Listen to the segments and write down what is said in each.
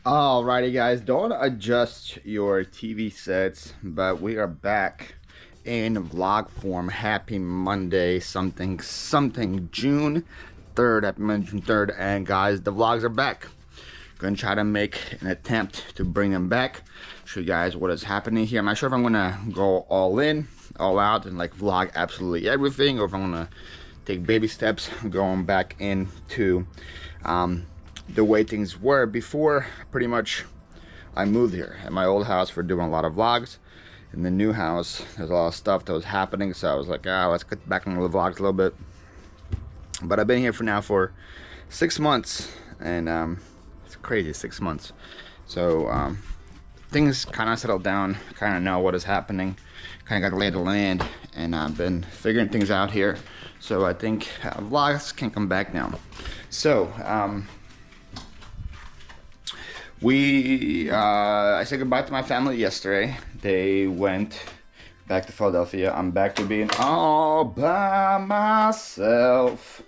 Alrighty guys, don't adjust your TV sets, but we are back in vlog form. Happy Monday, something, June 3rd, happy Monday, June 3rd, and guys, the vlogs are back. Gonna try to make an attempt to bring them back, show you guys what is happening here. I'm not sure if I'm gonna go all in, all out, and like vlog absolutely everything, or if I'm gonna take baby steps going back into the way things were before. Pretty much I moved here. At my old house, we're doing a lot of vlogs. In the new house, there's a lot of stuff that was happening, so I was like, let's get back on the vlogs a little bit. But I've been here for 6 months, and it's crazy, 6 months. So things kind of settled down, kind of know what is happening, kind of got the lay of the land, and I've been figuring things out here. So I think vlogs can come back now. So I said goodbye to my family yesterday. They went back to Philadelphia. I'm back to being all by myself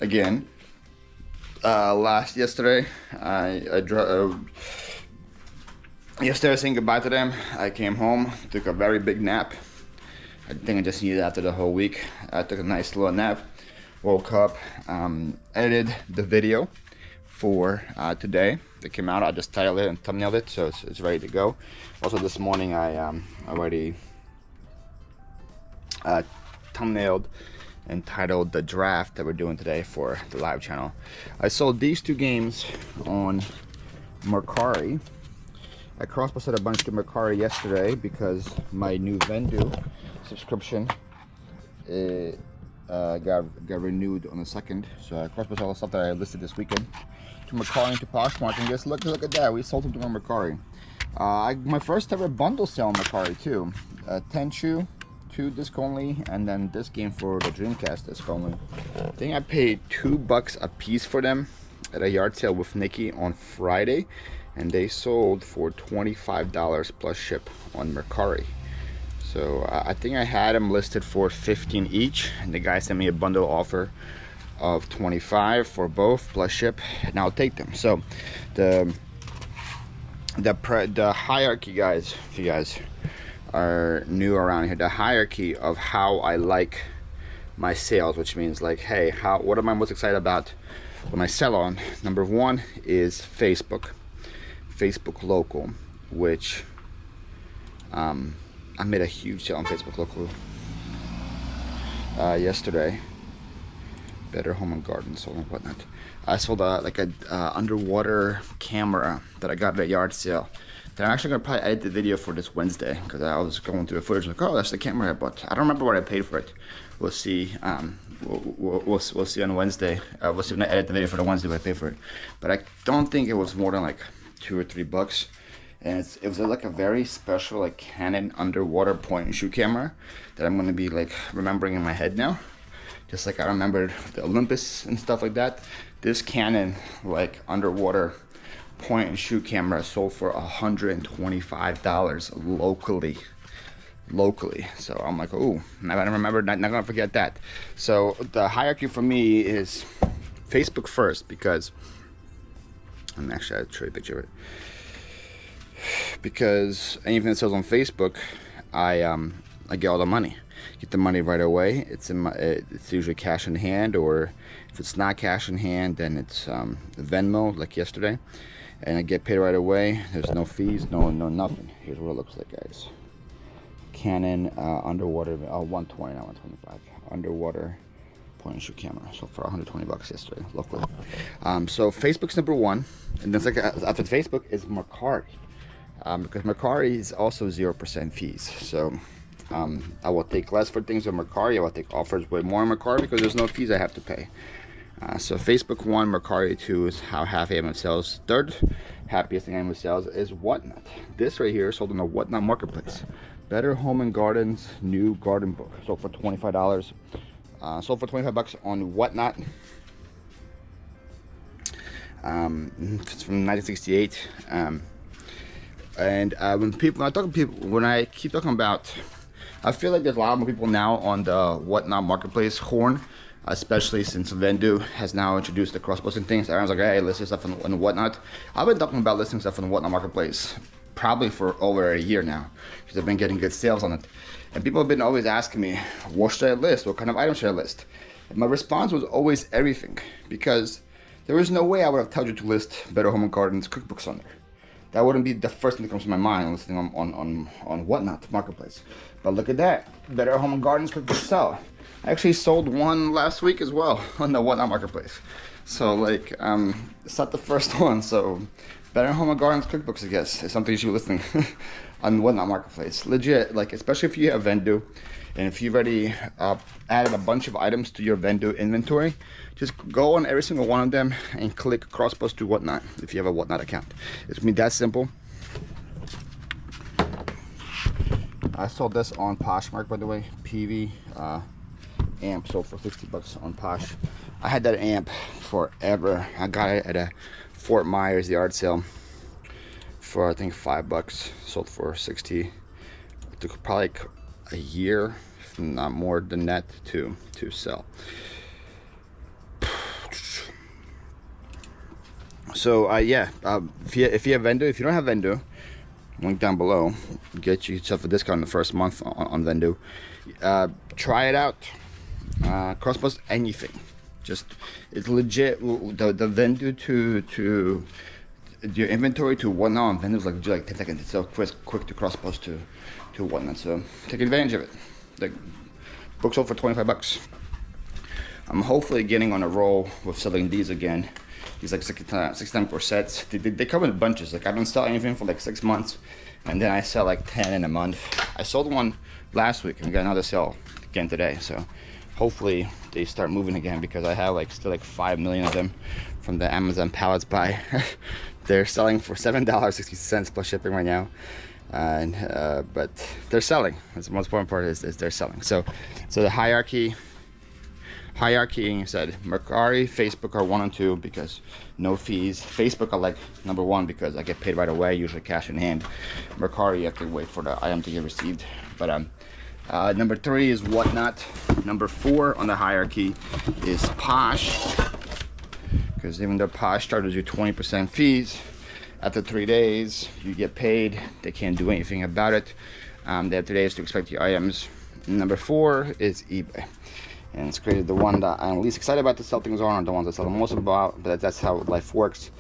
again. Yesterday I saying goodbye to them. I came home, took a very big nap. I think I just needed after the whole week. I took a nice little nap, woke up, edited the video for today that came out. I just titled it and thumbnailed it, so it's ready to go. Also this morning I already thumbnailed and titled the draft that we're doing today for the live channel. I sold these 2 games on Mercari. I cross-posted a bunch to Mercari yesterday because my new Vendu subscription got renewed on the 2nd. So I cross-posted all the stuff that I listed this weekend to Mercari and to Poshmark, and just look at that. We sold them to Mercari. My first ever bundle sale on Mercari too. 10 shoe, 2 disc only, and then this game for the Dreamcast disc only. I think I paid $2 a piece for them at a yard sale with Nikki on Friday, and they sold for $25 plus ship on Mercari. So I think I had them listed for $15 each, and the guy sent me a bundle offer of $25 for both plus ship, and I'll take them. So the hierarchy, guys, if you guys are new around here, the hierarchy of how I like my sales, which means like, hey, what am I most excited about when I sell on? Number 1 is Facebook local, which I made a huge sale on Facebook local yesterday. Better Home and Garden sold and whatnot. I sold like a underwater camera that I got at a yard sale. That I'm actually gonna probably edit the video for this Wednesday, because I was going through the footage like, oh, that's the camera I bought. I don't remember what I paid for it. We'll see. We'll see on Wednesday. We'll see when I edit the video for the Wednesday what I paid for it. But I don't think it was more than like $2 or $3. And it was like a very special like Canon underwater point and shoot camera that I'm gonna be like remembering in my head now. Just like I remembered the Olympus and stuff like that. This Canon like underwater point and shoot camera sold for $125 locally. So I'm like, oh, I remember, not gonna forget that. So the hierarchy for me is Facebook first, because I'm actually, I'll show you a picture of it. Because anything that sells on Facebook, I get all the money. Get the money right away. It's usually cash in hand, or if it's not cash in hand, then it's Venmo, like yesterday, and I get paid right away. There's no fees, no nothing. Here's what it looks like, guys. Canon underwater, 120, not 125. Underwater point and shoot camera. So for $120 yesterday, locally. So Facebook's number 1, and then after Facebook is Mercari. Because Mercari is also 0% fees. So I will take less for things on Mercari. I will take offers way more on Mercari because there's no fees I have to pay. So Facebook 1, Mercari 2 is how happy I am with sales. Third happiest thing I am with sales is Whatnot. This right here is sold on the Whatnot marketplace. Better Home and Gardens new garden book. Sold for $25. Sold for $25 on Whatnot. It's from 1968. And when I keep talking about, I feel like there's a lot more people now on the Whatnot marketplace horn especially since Vendu has now introduced the cross-posting things. Everyone's like, hey, list your stuff and whatnot. I've been talking about listing stuff on the Whatnot Marketplace probably for over a year now, because I've been getting good sales on it. And people have been always asking me, what should I list? What kind of items should I list? And my response was always everything, because there was no way I would have told you to list Better Home and Gardens cookbooks on there. That wouldn't be the first thing that comes to my mind listing on Whatnot Marketplace. But look at that, Better Home and Gardens cookbooks sell. I actually sold one last week as well on the Whatnot Marketplace. So like, it's not the first one. So Better Home and Gardens cookbooks, I guess, is something you should be listing on the Whatnot Marketplace. Legit, like, especially if you have Vendu, and if you've already added a bunch of items to your Vendu inventory, just go on every single one of them and click cross-post to Whatnot if you have a Whatnot account. It's gonna be that simple. I sold this on Poshmark, by the way. PV amp sold for 60 bucks on Posh. I had that amp forever. I got it at a Fort Myers yard sale for I think $5. Sold for 60. It took probably like a year, if not more than that, to sell. So yeah, if you have Vendu, if you don't have Vendu, link down below, get yourself a discount in the first month on Vendu. Try it out. Cross-post anything. Just, it's legit. The Vendu to your inventory to Whatnot on Vendu is like 10 seconds. It's so quick to cross-post to Whatnot. So take advantage of it. The book sold for 25 bucks. I'm hopefully getting on a roll with selling these again. These like 6-10 sets. They come in bunches. Like, I don't sell anything for like 6 months, and then I sell like 10 in a month. I sold one last week and I got another sale again today. So hopefully they start moving again, because I have like still like 5 million of them from the Amazon pallets buy. They're selling for $7.60 plus shipping right now, and but they're selling. That's the most important part, is they're selling. So the hierarchy you said Mercari, Facebook are 1 and 2 because no fees. Facebook are like number 1 because I get paid right away, usually cash in hand. Mercari, you have to wait for the item to get received. But number 3 is Whatnot. Number 4 on the hierarchy is Posh, because even though Posh charges you 20% fees, after 3 days you get paid. They can't do anything about it. They have 3 days to expect your items. Number 4 is eBay, and it's created the one that I'm least excited about to sell things on, or the ones I sell the most about, but that's how life works.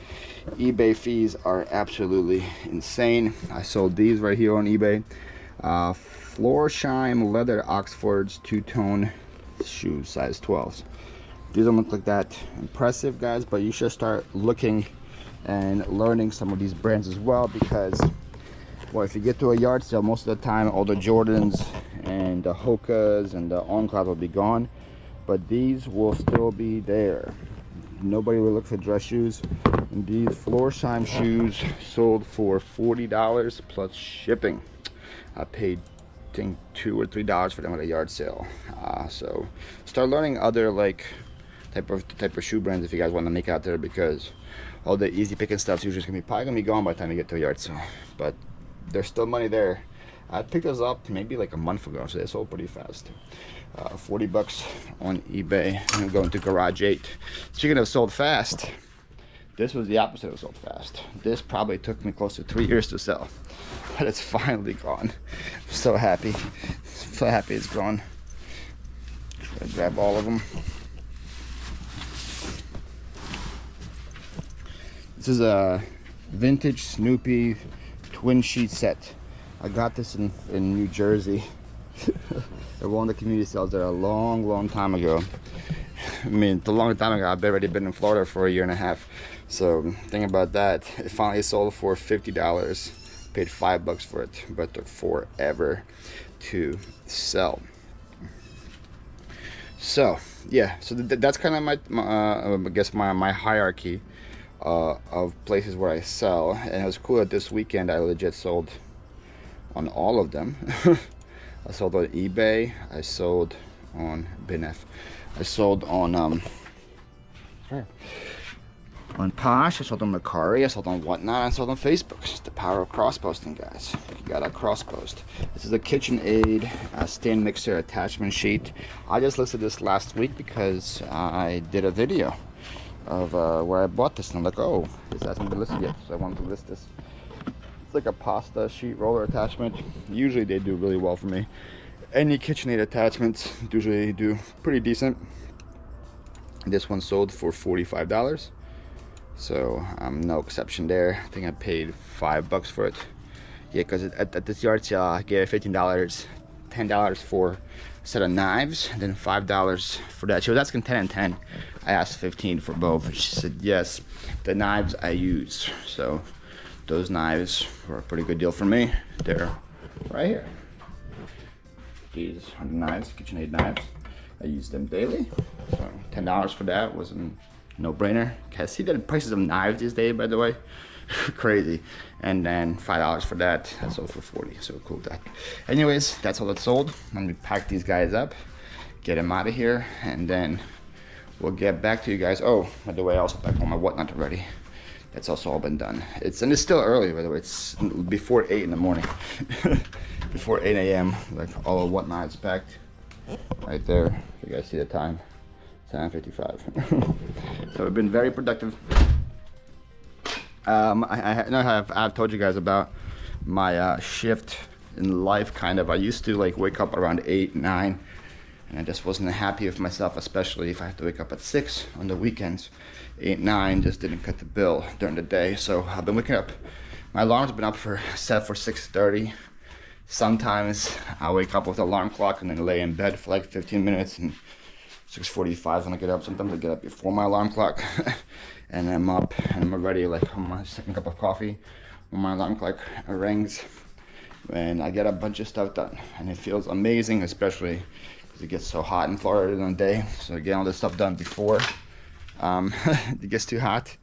eBay fees are absolutely insane. I sold these right here on eBay. Florsheim leather Oxfords 2-tone shoes, size 12s. These don't look like that impressive, guys, but you should start looking and learning some of these brands as well, because, well, if you get to a yard sale, most of the time all the Jordans and the Hokas and the On-Cloud will be gone, but these will still be there. Nobody will look for dress shoes, and these Florsheim shoes sold for $40 plus shipping. I paid, I think, $2 or $3 for them at a yard sale. So start learning other like type of shoe brands if you guys want to make it out there, because all the easy picking stuff's usually probably gonna be gone by the time you get to a yard sale. But there's still money there. I picked those up maybe like a month ago, so they sold pretty fast. 40 bucks on eBay. I'm going to Garage 8. Speaking of sold fast, this was the opposite of sold fast. This probably took me close to 3 years to sell, but it's finally gone. I'm so happy. So happy it's gone. Try to grab all of them. This is a vintage Snoopy twin sheet set. I got this in New Jersey. At one of the community sales there a long time ago. I mean, a long time ago. I've already been in Florida for a year and a half. So think about that. It finally sold for $50. Paid $5 for it, but it took forever to sell. So yeah, so that's kind of I guess my hierarchy of places where I sell. And it was cool that this weekend I legit sold on all of them. I sold on eBay, I sold on BNF, I sold on on Posh, I sold on Mercari, I sold on Whatnot, I sold on Facebook. It's the power of cross-posting, guys. You gotta cross-post. This is a KitchenAid stand mixer attachment sheet. I just listed this last week because I did a video of where I bought this, and I'm like, oh, this hasn't been listed yet, so I wanted to list this. It's like a pasta sheet roller attachment. Usually they do really well for me. Any KitchenAid attachments usually do pretty decent. This one sold for $45. So no exception there. I think I paid $5 for it. Yeah, because at this yard sale I gave $15, $10 for a set of knives, and then $5 for that. She was asking 10 and 10. I asked 15 for both. She said yes. The knives I use, so those knives were a pretty good deal for me. They're right here. These are the knives, KitchenAid knives. I use them daily. So $10 for that was a no-brainer. I see the prices of knives these days, by the way, crazy. And then $5 for that. That sold for $40. So cool with that. Anyways, that's all that sold. Let me pack these guys up, get them out of here, and then we'll get back to you guys. Oh, by the way, I also packed all my Whatnot already. That's also all been done. It's still early, by the way. It's before 8 in the morning. Before 8 a.m. Like all of Whatnot's packed. Right there. You guys see the time. 7:55. So we've been very productive. I've told you guys about my shift in life, kind of. I used to like wake up around 8, 9, and I just wasn't happy with myself, especially if I had to wake up at 6 on the weekends. 8, 9 just didn't cut the bill during the day. So I've been waking up. My alarm's been set for 6:30. Sometimes I wake up with the alarm clock and then lay in bed for like 15 minutes, and 6:45 when I get up. Sometimes I get up before my alarm clock and I'm up and I'm already like on my second cup of coffee when my alarm clock rings, and I get a bunch of stuff done, and it feels amazing, especially because it gets so hot in Florida during the day. So getting all this stuff done before it gets too hot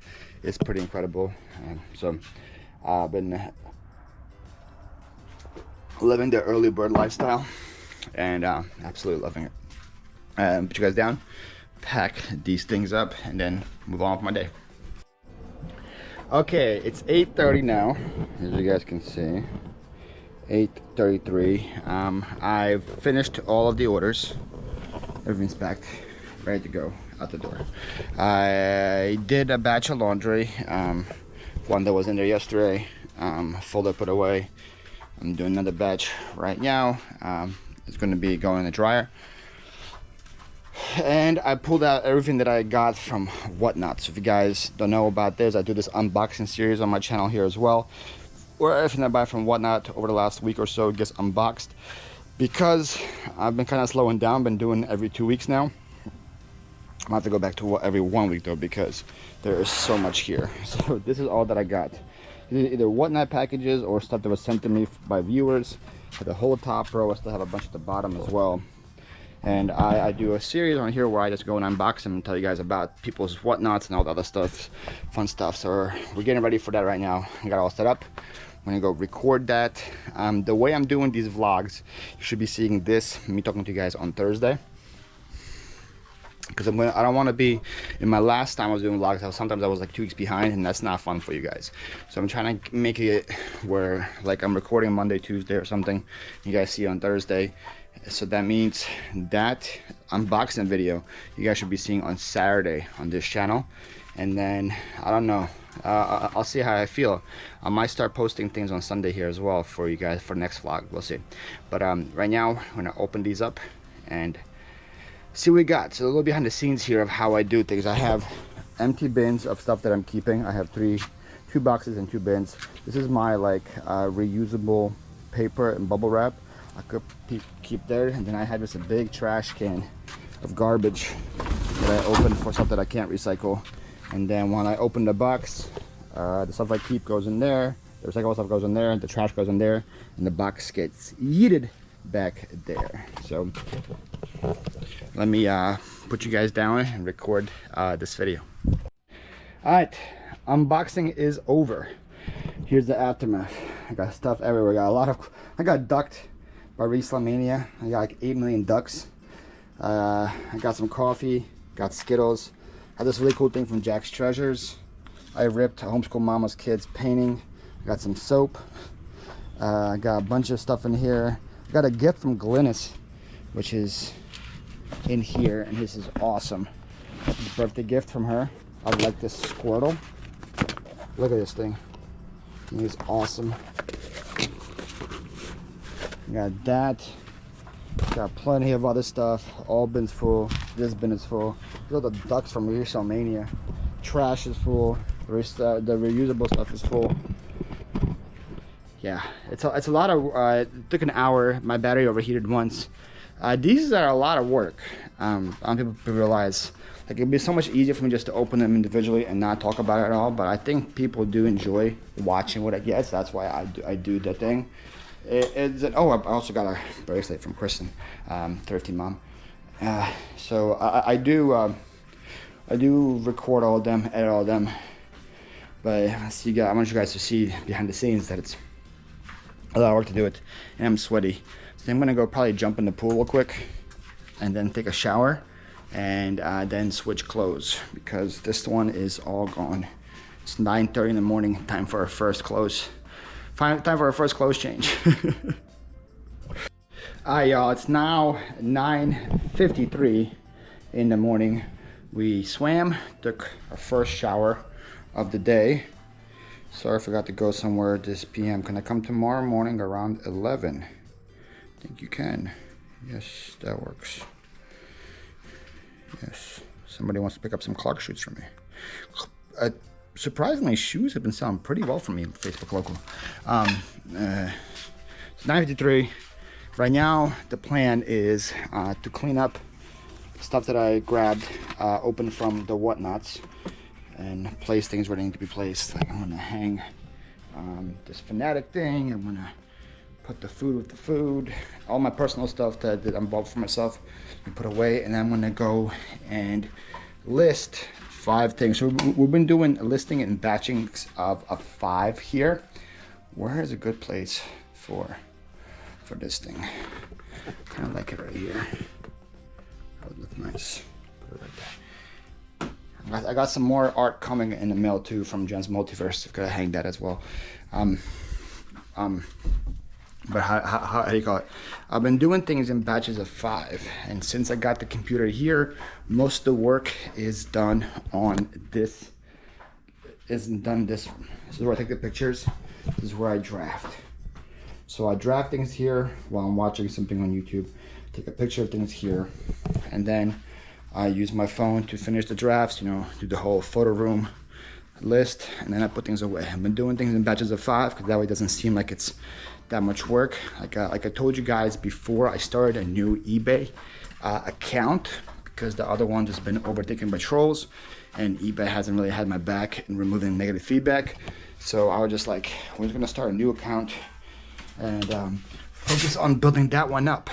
is pretty incredible. So I've been living the early bird lifestyle and absolutely loving it. Put you guys down, pack these things up, and then move on with my day. Okay, it's 8:30 now, as you guys can see. 8:33. I've finished all of the orders. Everything's packed, ready to go out the door. I did a batch of laundry, one that was in there yesterday, folded, put away. I'm doing another batch right now. It's going to be going in the dryer. And I pulled out everything that I got from Whatnot. So if you guys don't know about this, I do this unboxing series on my channel here as well, where everything I buy from Whatnot over the last week or so gets unboxed. Because I've been kind of slowing down, been doing every 2 weeks now. I'm gonna have to go back to every 1 week though, because there is so much here. So this is all that I got. Either Whatnot packages or stuff that was sent to me by viewers. For the whole top row, I still have a bunch at the bottom as well. And I do a series on here where I just go and unbox them and tell you guys about people's Whatnots and all the other stuff, fun stuff. So we're getting ready for that right now. I got it all set up. I'm gonna go record that. The way I'm doing these vlogs, you should be seeing this, me talking to you guys on Thursday. Because I don't want to be, in my last time I was doing vlogs, sometimes I was like 2 weeks behind, and that's not fun for you guys. So I'm trying to make it where like I'm recording Monday, Tuesday or something, you guys see it on Thursday. So that means that unboxing video you guys should be seeing on Saturday on this channel. And then I don't know, I'll see how I feel. I might start posting things on Sunday here as well for you guys for next vlog. We'll see. But right now I'm gonna open these up and see what we got. So a little behind the scenes here of how I do things. I have empty bins of stuff that I'm keeping. I have two boxes and 2 bins. This is my like reusable paper and bubble wrap. I could keep there, and then I have just a big trash can of garbage that I open for stuff that I can't recycle. And then when I open the box, the stuff I keep goes in there, the recyclable stuff goes in there, the trash goes in there, and the box gets yeeted back there. So let me put you guys down and record this video. All right, unboxing is over. Here's the aftermath. I got stuff everywhere. I got ducked by RESELLER. I got like 8 million ducks. I got some coffee, got Skittles. I had this really cool thing from Jack's Treasures. I ripped Homeschool Mama's Kids painting. I got some soap. I got a bunch of stuff in here. I got a gift from Glynis, which is in here, and this is awesome. Birthday gift from her. I like this Squirtle. Look at this thing. It's awesome. Got that. Got plenty of other stuff. All bins full. This bin is full. These are the ducks from WrestleMania. Trash is full. The reusable stuff is full. Yeah, it's a lot of. It took an hour. My battery overheated once. These are a lot of work. I don't think people realize. Like, it'd be so much easier for me just to open them individually and not talk about it at all. But I think people do enjoy watching what I get. So that's why I do the thing. Oh, I also got a bracelet from Kristen, 13 mom. So I do record all of them, edit all of them. But I want you guys to see behind the scenes that it's a lot of work to do it, and I'm sweaty. So I'm gonna go probably jump in the pool real quick, and then take a shower, and then switch clothes because this one is all gone. It's 9:30 in the morning. Time for our first clothes. Time for our first clothes change. Alright, y'all. It's now 9:53 in the morning. We swam, took our first shower of the day. Sorry, I forgot to go somewhere this PM. Can I come tomorrow morning around 11? I think you can. Yes, that works. Yes. Somebody wants to pick up some Clark shoes from me. Surprisingly, shoes have been selling pretty well for me on Facebook local. It's 9:53. Right now, the plan is to clean up stuff that I grabbed open from the whatnots and place things where they need to be placed. Like, I'm gonna hang this Fanatic thing. I'm gonna put the food with the food. All my personal stuff that I'm bought for myself, and put away. And I'm gonna go and list 5 things. So we've been doing a listing and batching of 5 here. Where is a good place for this thing? Kind of like it right here. That would look nice. Put it right there. I got some more art coming in the mail too from Jen's Multiverse. I've got to hang that as well. But how do you call it? I've been doing things in batches of 5, and since I got the computer here, most of the work is done on this. This is where I take the pictures. This is where I draft. So I draft things here while I'm watching something on YouTube. Take a picture of things here, and then I use my phone to finish the drafts. You know, do the whole photo room list, and then I put things away. I've been doing things in batches of 5 because that way it doesn't seem like it's that much work. Like I told you guys before, I started a new eBay account because the other one has been overtaken by trolls, and eBay hasn't really had my back in removing negative feedback. So I was just like, we're just gonna start a new account and focus on building that one up.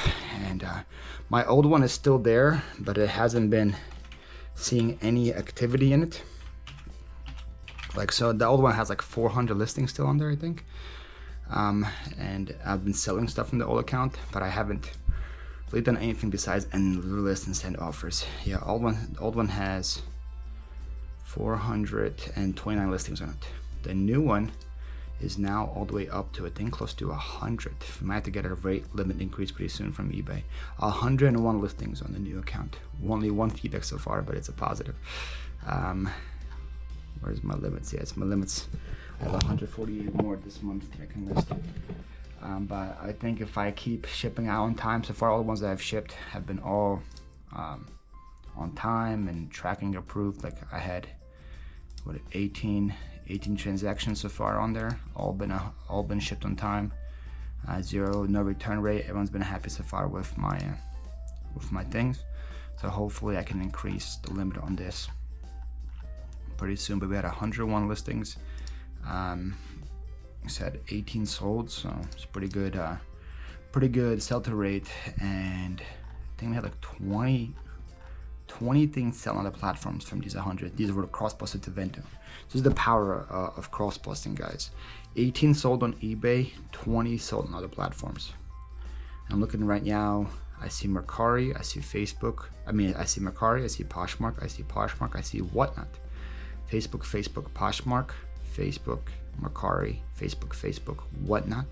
And my old one is still there, but it hasn't been seeing any activity in it. Like, so the old one has like 400 listings still on there, I think. And I've been selling stuff from the old account, but I haven't really done anything besides enlist and send offers. Yeah, old one has 429 listings on it. The new one is now all the way up to, I think, close to 100. We might have to get a rate limit increase pretty soon from eBay. 101 listings on the new account. Only 1 feedback so far, but it's a positive. Where's my limits? Yeah, it's my limits. I have 148 more this month that I can list. But I think if I keep shipping out on time, so far all the ones that I've shipped have been all on time and tracking approved. Like I had 18 transactions so far on there, all been shipped on time. 0, no return rate. Everyone's been happy so far with my things. So hopefully I can increase the limit on this pretty soon. But we had 101 listings. We said 18 sold, so it's pretty good sell-to rate. And I think we had like 20 things selling on the platforms from these 100. These were cross-posted to Vento. This is the power of cross-posting, guys. 18 sold on eBay, 20 sold on other platforms. I'm looking right now. I see Mercari, I see Facebook. I see Mercari, I see Poshmark, I see Whatnot. Facebook, Poshmark, Facebook, Mercari, Facebook, Whatnot,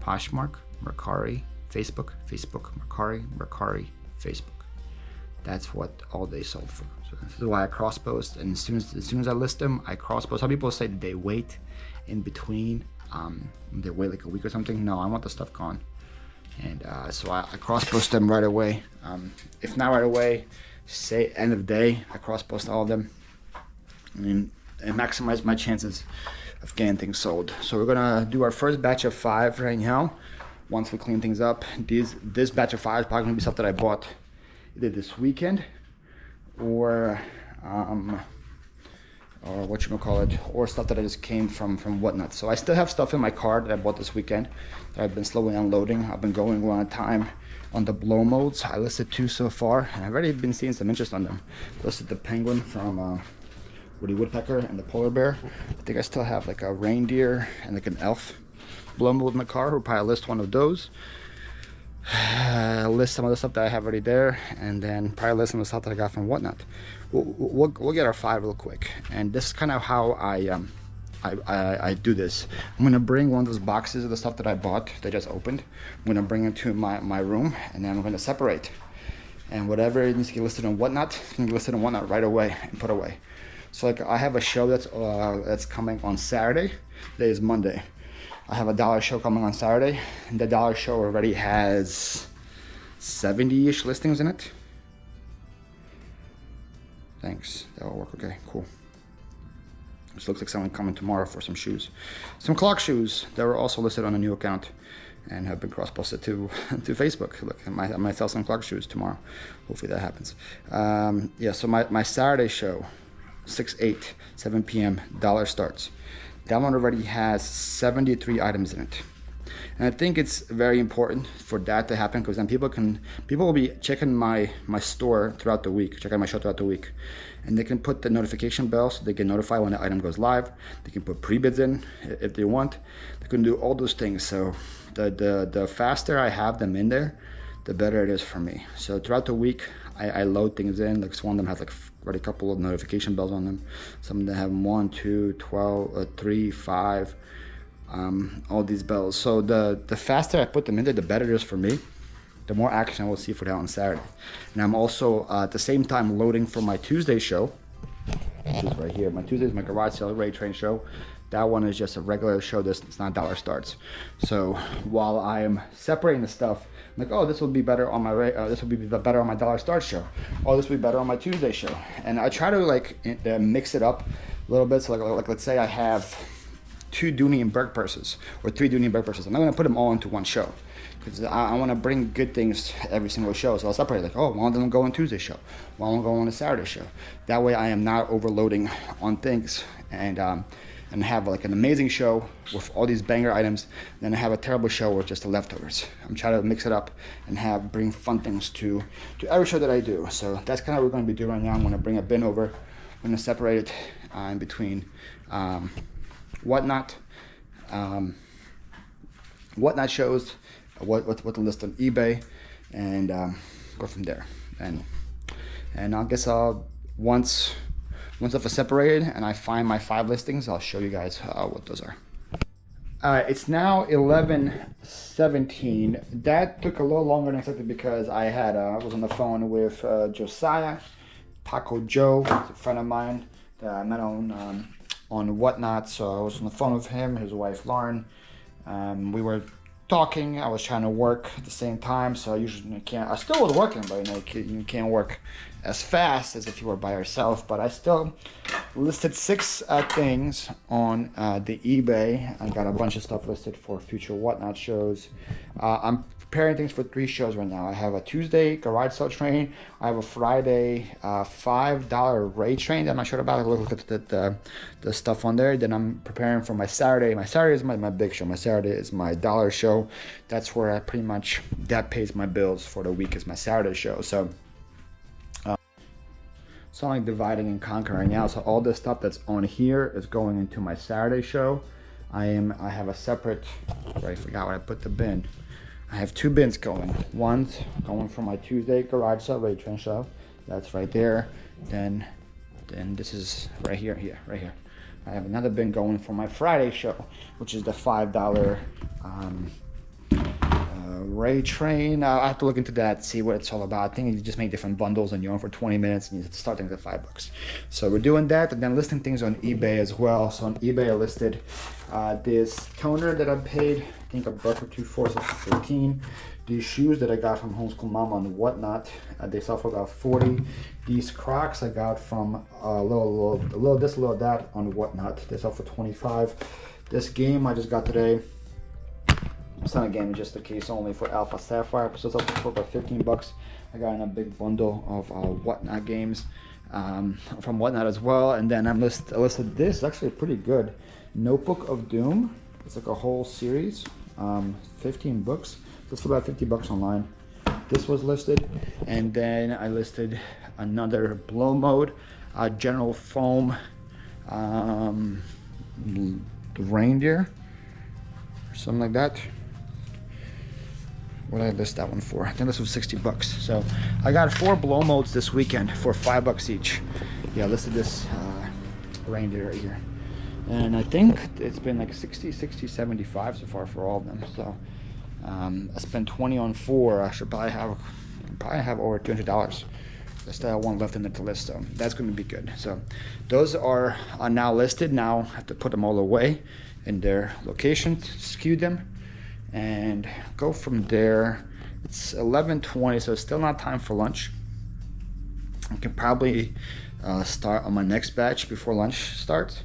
Poshmark, Mercari, Facebook, Mercari, Facebook. That's what all they sold for. So this is why I cross post, and as soon as I list them, I cross post. Some people say they wait in between, they wait like a week or something. No, I want the stuff gone, and so I cross post them right away. If not right away, say end of the day, I cross post all of them, and maximize my chances of getting things sold. So we're gonna do our first batch of 5 right now. Once we clean things up, this batch of 5 is probably gonna be stuff that I bought either this weekend or whatchamacallit, or stuff that I just came from Whatnot. So I still have stuff in my car that I bought this weekend that I've been slowly unloading. I've been going one at a time on the blow molds. I listed 2 so far, and I've already been seeing some interest on them. I listed the penguin from Woody Woodpecker and the polar bear. I think I still have like a reindeer and like an elf blow mold in the car. We'll probably list one of those. List some of the stuff that I have already there, and then probably list some of the stuff that I got from Whatnot. We'll get our 5 real quick, and this is kind of how I do this. I'm gonna bring one of those boxes of the stuff that I bought, that I just opened. I'm gonna bring it to my room, and then I'm gonna separate. And whatever needs to get listed on Whatnot, it's gonna be listed on Whatnot right away and put away. So like I have a show that's coming on Saturday. Today is Monday. I have a dollar show coming on Saturday, and the dollar show already has 70-ish listings in it. Thanks, that'll work. Okay, cool. This looks like someone coming tomorrow for some shoes. Some clock shoes that were also listed on a new account and have been cross-posted to Facebook. Look, I might sell some clock shoes tomorrow. Hopefully that happens. Yeah, so my Saturday show, 6/8, 7 p.m., dollar starts. That one already has 73 items in it. And I think it's very important for that to happen, because then people will be checking my store throughout the week, checking my show throughout the week. And they can put the notification bell so they get notified when the item goes live. They can put pre-bids in if they want. They can do all those things. So the faster I have them in there, the better it is for me. So throughout the week, I load things in. Like one of them has like already a couple of notification bells on them. Some of them have 1, 2, 12, 3, 5, all these bells. So the faster I put them in there, the better it is for me. The more action I will see for that on Saturday. And I'm also at the same time loading for my Tuesday show, which is right here. My Tuesday is my garage sale rate train show. That one is just a regular show. It's not dollar starts. So while I am separating the stuff, I'm like, oh, this will be better on my this will be better on my dollar start show. Oh, this will be better on my Tuesday show. And I try to like mix it up a little bit. So like let's say I have 2 Dooney and Burke purses or 3 Dooney and Burke purses. I'm not gonna put them all into one show, because I want to bring good things to every single show. So I'll separate, like, oh, one of them will go on Tuesday show, one will go on a Saturday show. That way I am not overloading on things, and have like an amazing show with all these banger items, then I have a terrible show with just the leftovers. I'm trying to mix it up and bring fun things to every show that I do. So that's kind of what we're going to be doing right now. I'm going to bring a bin over. I'm going to separate it in between Whatnot shows, what to list on eBay, and go from there. And I guess once stuff is separated and I find my 5 listings, I'll show you guys what those are. It's now 11:17. That took a little longer than expected because I was on the phone with Josiah, Taco Joe, a friend of mine that I met on Whatnot. So I was on the phone with him, his wife Lauren. We were talking. I was trying to work at the same time, so I still was working, but you can't work as fast as if you were by yourself. But I still listed 6 things on the eBay. I got a bunch of stuff listed for future Whatnot shows. I'm preparing things for 3 shows right now. I have a Tuesday garage sale train. I have a Friday $5 rate train that I'm not sure about. I look at the stuff on there. Then I'm preparing for my Saturday. My Saturday is my big show. My Saturday is my dollar show. That's where I pretty much, that pays my bills for the week, is my Saturday show. So I'm like dividing and conquering now. So all this stuff that's on here is going into my Saturday show. I have a separate, I forgot where I put the bin. I have 2 bins going. One's going for my Tuesday garage sale rate train show. That's right there. Then Then this is right here, right here. I have another bin going for my Friday show, which is the $5 Ray Train. I have to look into that, see what it's all about. I think you just make different bundles and you're on for 20 minutes and you start things at $5. So we're doing that, and then listing things on eBay as well. So on eBay I listed this toner that I paid, I think $1 or $2 for, so 15. These shoes that I got from Homeschool Mama and Whatnot, they sell for about 40. These Crocs I got from a little that on Whatnot. They sell for 25. This game I just got today, it's not a game, it's just a case only for Alpha Sapphire, so it's up for about 15 bucks. I got in a big bundle of Whatnot games from Whatnot as well. And then I listed this, it's actually pretty good. Notebook of Doom. It's like a whole series, 15 books. That's for about 50 bucks online. This was listed. And then I listed another blow mode, General Foam reindeer, or something like that. What did I list that one for? I think this was 60 bucks. So I got 4 blow modes this weekend for $5 each. Yeah, I listed this reindeer right here. And I think it's been like 60, 75 so far for all of them. So I spent 20 on 4. I should probably have over $200. I still have one left in the list, so that's going to be good. So those are now listed. Now I have to put them all away in their locations, skew them, and go from there. It's 11:20, so it's still not time for lunch. I can probably start on my next batch before lunch starts.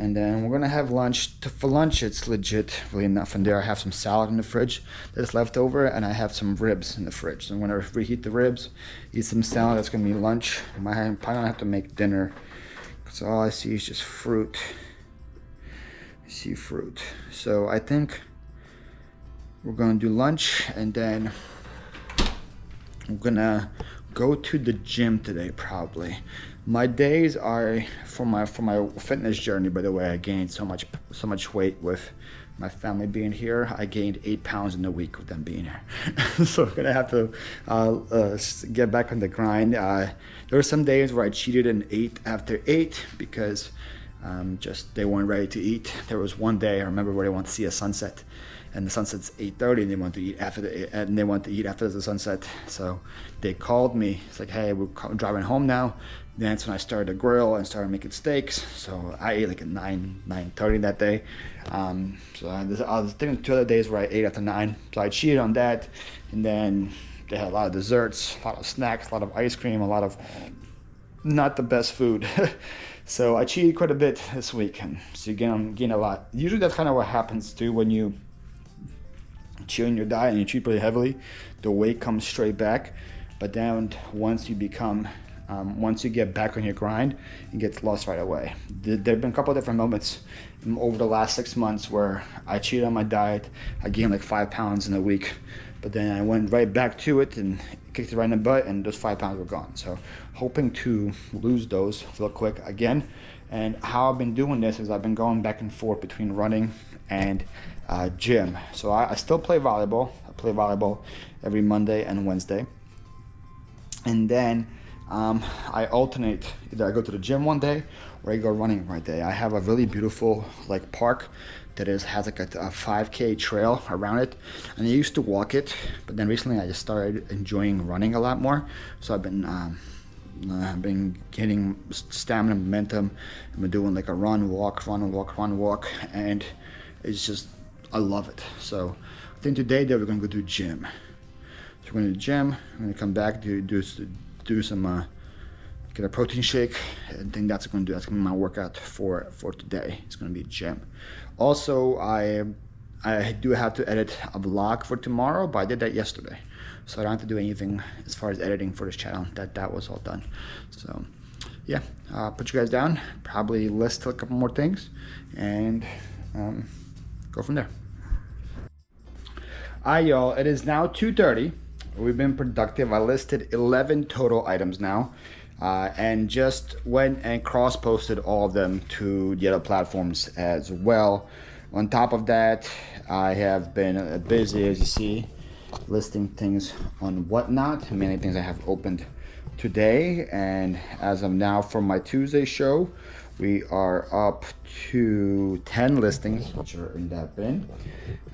And then we're gonna have lunch. For lunch, it's legit really enough. And there I have some salad in the fridge that's left over, and I have some ribs in the fridge. So I'm gonna reheat the ribs, eat some salad. That's gonna be lunch. I'm probably gonna have to make dinner, because all I see is just fruit. I see fruit. So I think we're gonna do lunch, and then I'm gonna go to the gym today probably. My days are for my fitness journey. By the way, I gained so much weight with my family being here. I gained 8 pounds in a week with them being here. So I'm gonna have to get back on the grind. There were some days where I cheated and ate after 8 because just they weren't ready to eat. There was one day I remember where they wanted to see a sunset, and the sunset's 8:30, and they want to eat after the sunset. So they called me. It's like, hey, we're driving home now. Then that's when I started to grill and started making steaks. So I ate like at 9:30 that day. So I was thinking 2 other days where I ate after 9. So I cheated on that, and then they had a lot of desserts, a lot of snacks, a lot of ice cream, a lot of not the best food. So I cheated quite a bit this week, and so you gain a lot. Usually that's kind of what happens too when you cheat on your diet and you cheat pretty heavily. The weight comes straight back, but then once you get back on your grind, it gets lost right away. There have been a couple of different moments over the last 6 months where I cheated on my diet. I gained like 5 pounds in a week, but then I went right back to it and kicked it right in the butt, and those 5 pounds were gone. So hoping to lose those real quick again. And how I've been doing this is I've been going back and forth between running and gym. So I still play volleyball. I play volleyball every Monday and Wednesday. And then I alternate. Either I go to the gym one day or I go running one day. I have a really beautiful like park that has like a 5K trail around it, and I used to walk it, but then recently I just started enjoying running a lot more. So I've been getting stamina, momentum. I've been doing like a run, walk, and it's just, I love it. So I think today we're gonna go do gym. So we're gonna do gym. I'm gonna come back do some get a protein shake. I think that's gonna be my workout for today. It's gonna be gym. Also, I do have to edit a vlog for tomorrow, but I did that yesterday, so I don't have to do anything as far as editing for this channel. That was all done. So yeah, put you guys down, probably list a couple more things, and go from there. Alright, y'all, it is now 2:30. We've been productive. I listed 11 total items now, and just went and cross-posted all of them to the other platforms as well. On top of that, I have been busy, as you see, listing things on Whatnot. Many things I have opened today, and as of now for my Tuesday show, we are up to 10 listings, which are in that bin.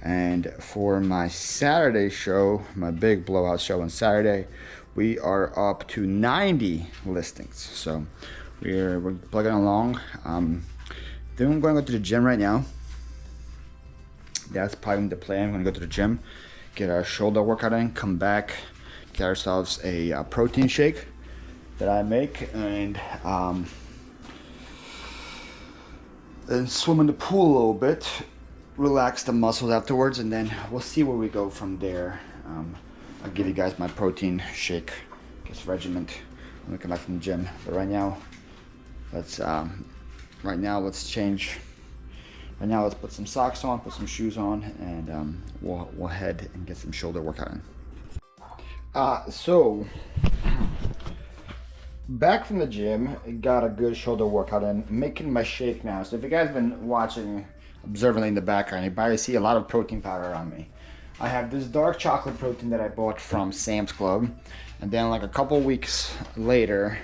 And for my Saturday show, my big blowout show on Saturday, we are up to 90 listings. So we're plugging along. Then I'm going to go to the gym right now. That's probably the plan. I'm going to go to the gym, get our shoulder workout in, come back, get ourselves a protein shake that I make, and then swim in the pool a little bit, relax the muscles afterwards, and then we'll see where we go from there. I'll give you guys my protein shake, this regiment when we come back from the gym. But right now, let's change. Right now, let's put some socks on, put some shoes on, and we'll head and get some shoulder workout in. So back from the gym, got a good shoulder workout in, making my shake now. So if you guys have been watching observantly in the background, you probably see a lot of protein powder on me. I have this dark chocolate protein that I bought from Sam's Club, and then like a couple weeks later,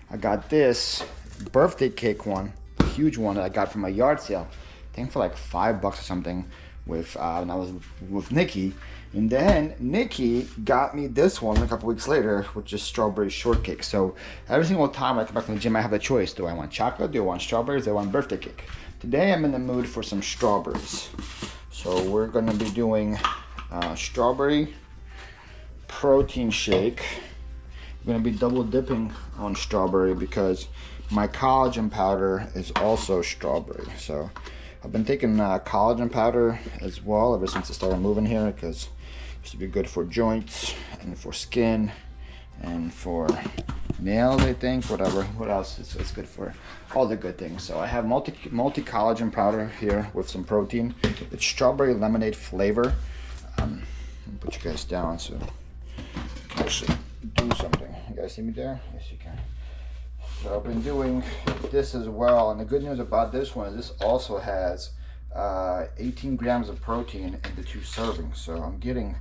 I got this birthday cake one, huge one that I got from a yard sale. I think for like $5 or something with when I was with Nikki. And then Nikki got me this one a couple weeks later, which is strawberry shortcake. So every single time I come back from the gym, I have a choice. Do I want chocolate? Do I want strawberries? Do I want birthday cake? Today I'm in the mood for some strawberries. So we're gonna be doing strawberry protein shake. I'm gonna be double dipping on strawberry because my collagen powder is also strawberry. So I've been taking collagen powder as well ever since I started moving here, because it used to be good for joints and for skin and for nails, I think, whatever. What else? It's good for all the good things. So I have multi collagen powder here with some protein. It's strawberry lemonade flavor. I'll put you guys down so you can actually do something. You guys see me there? Yes, you can. So I've been doing this as well, and the good news about this one is this also has 18 grams of protein in the 2 servings. So I'm getting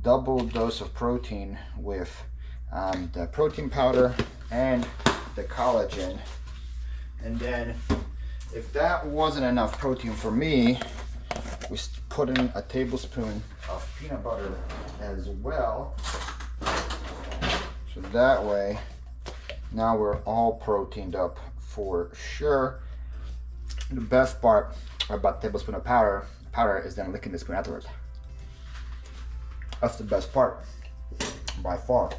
double dose of protein with the protein powder and the collagen. And then if that wasn't enough protein for me, we put in a tablespoon of peanut butter as well. So that way, now we're all proteined up for sure. The best part about a tablespoon of powder is then licking the spoon afterwards. That's the best part, by far.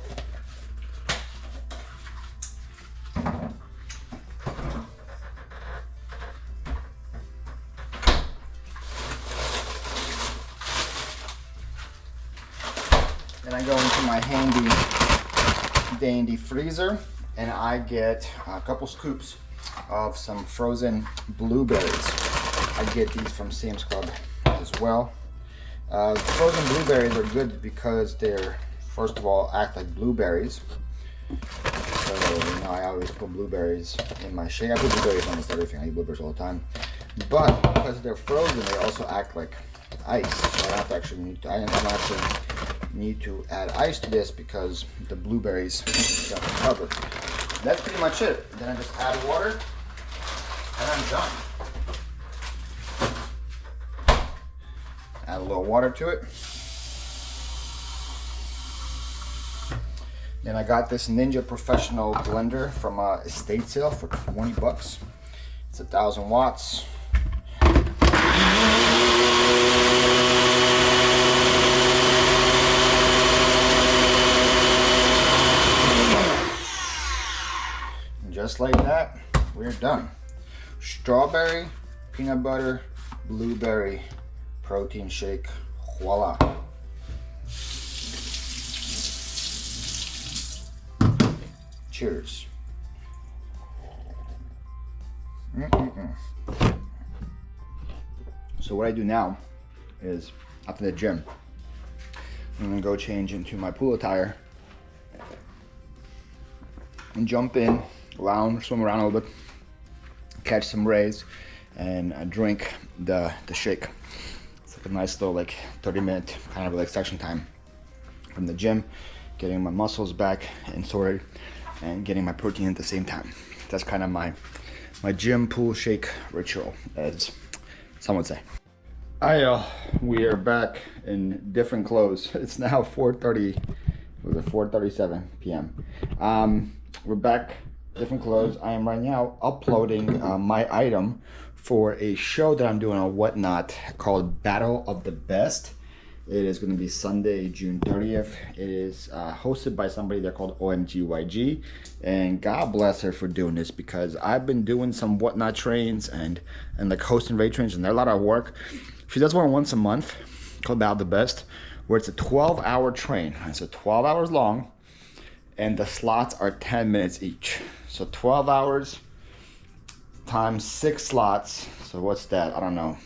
Then I go into my handy dandy freezer, and I get a couple scoops of some frozen blueberries. I get these from Sam's Club as well. Frozen blueberries are good because they're, first of all, act like blueberries. So, you know, I always put blueberries in my shake. I put blueberries on almost everything. I eat blueberries all the time. But because they're frozen, they also act like ice. So I don't actually need to add ice to this because the blueberries got it covered. That's pretty much it. Then I just add water and I'm done. Add a little water to it. Then I got this Ninja Professional blender from a estate sale for $20. It's 1,000 watts. Just like that, we're done. Strawberry, peanut butter, blueberry protein shake. Voila. Cheers. So what I do now is, after the gym, I'm gonna go change into my pool attire and jump in, lounge, swim around a little bit, catch some rays, and drink the shake. It's like a nice little 30-minute kind of relaxation time from the gym. getting my muscles back and sorted, and getting my protein at the same time. That's kind of my gym pool shake ritual, as some would say. We are back in different clothes. It's now 4:30. Was it 4:37 p.m. We're back, different clothes. I am right now uploading my item for a show that I'm doing on Whatnot called Battle of the Best. It is going to be Sunday, June 30th. It is hosted by somebody there called OMGYG, and God bless her for doing this, because I've been doing some Whatnot trains and like hosting raid trains, and they're a lot of work. She does one once a month called Battle of the Best, where it's a 12-hour train. It's 12 hours long, and the slots are 10 minutes each. So 12 hours times 6 slots. So what's that? I don't know.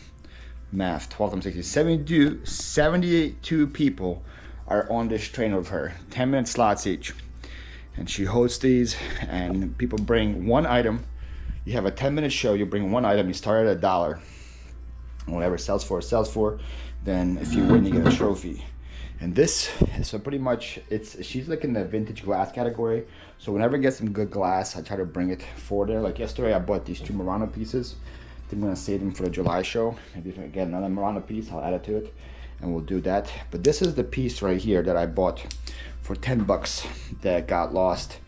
Math. 12 times 60. 72 people are on this train with her. 10-minute slots each. And she hosts these, and people bring one item. You have a 10-minute show. You bring one item. You start at $1. Whatever sells for. Then if you win, you get a trophy. And this, so pretty much, she's like in the vintage glass category. So whenever I get some good glass, I try to bring it for there. Like yesterday, I bought these 2 Murano pieces. I'm gonna save them for the July show. Maybe if I get another Murano piece, I'll add it to it, and we'll do that. But this is the piece right here that I bought for 10 bucks that got lost.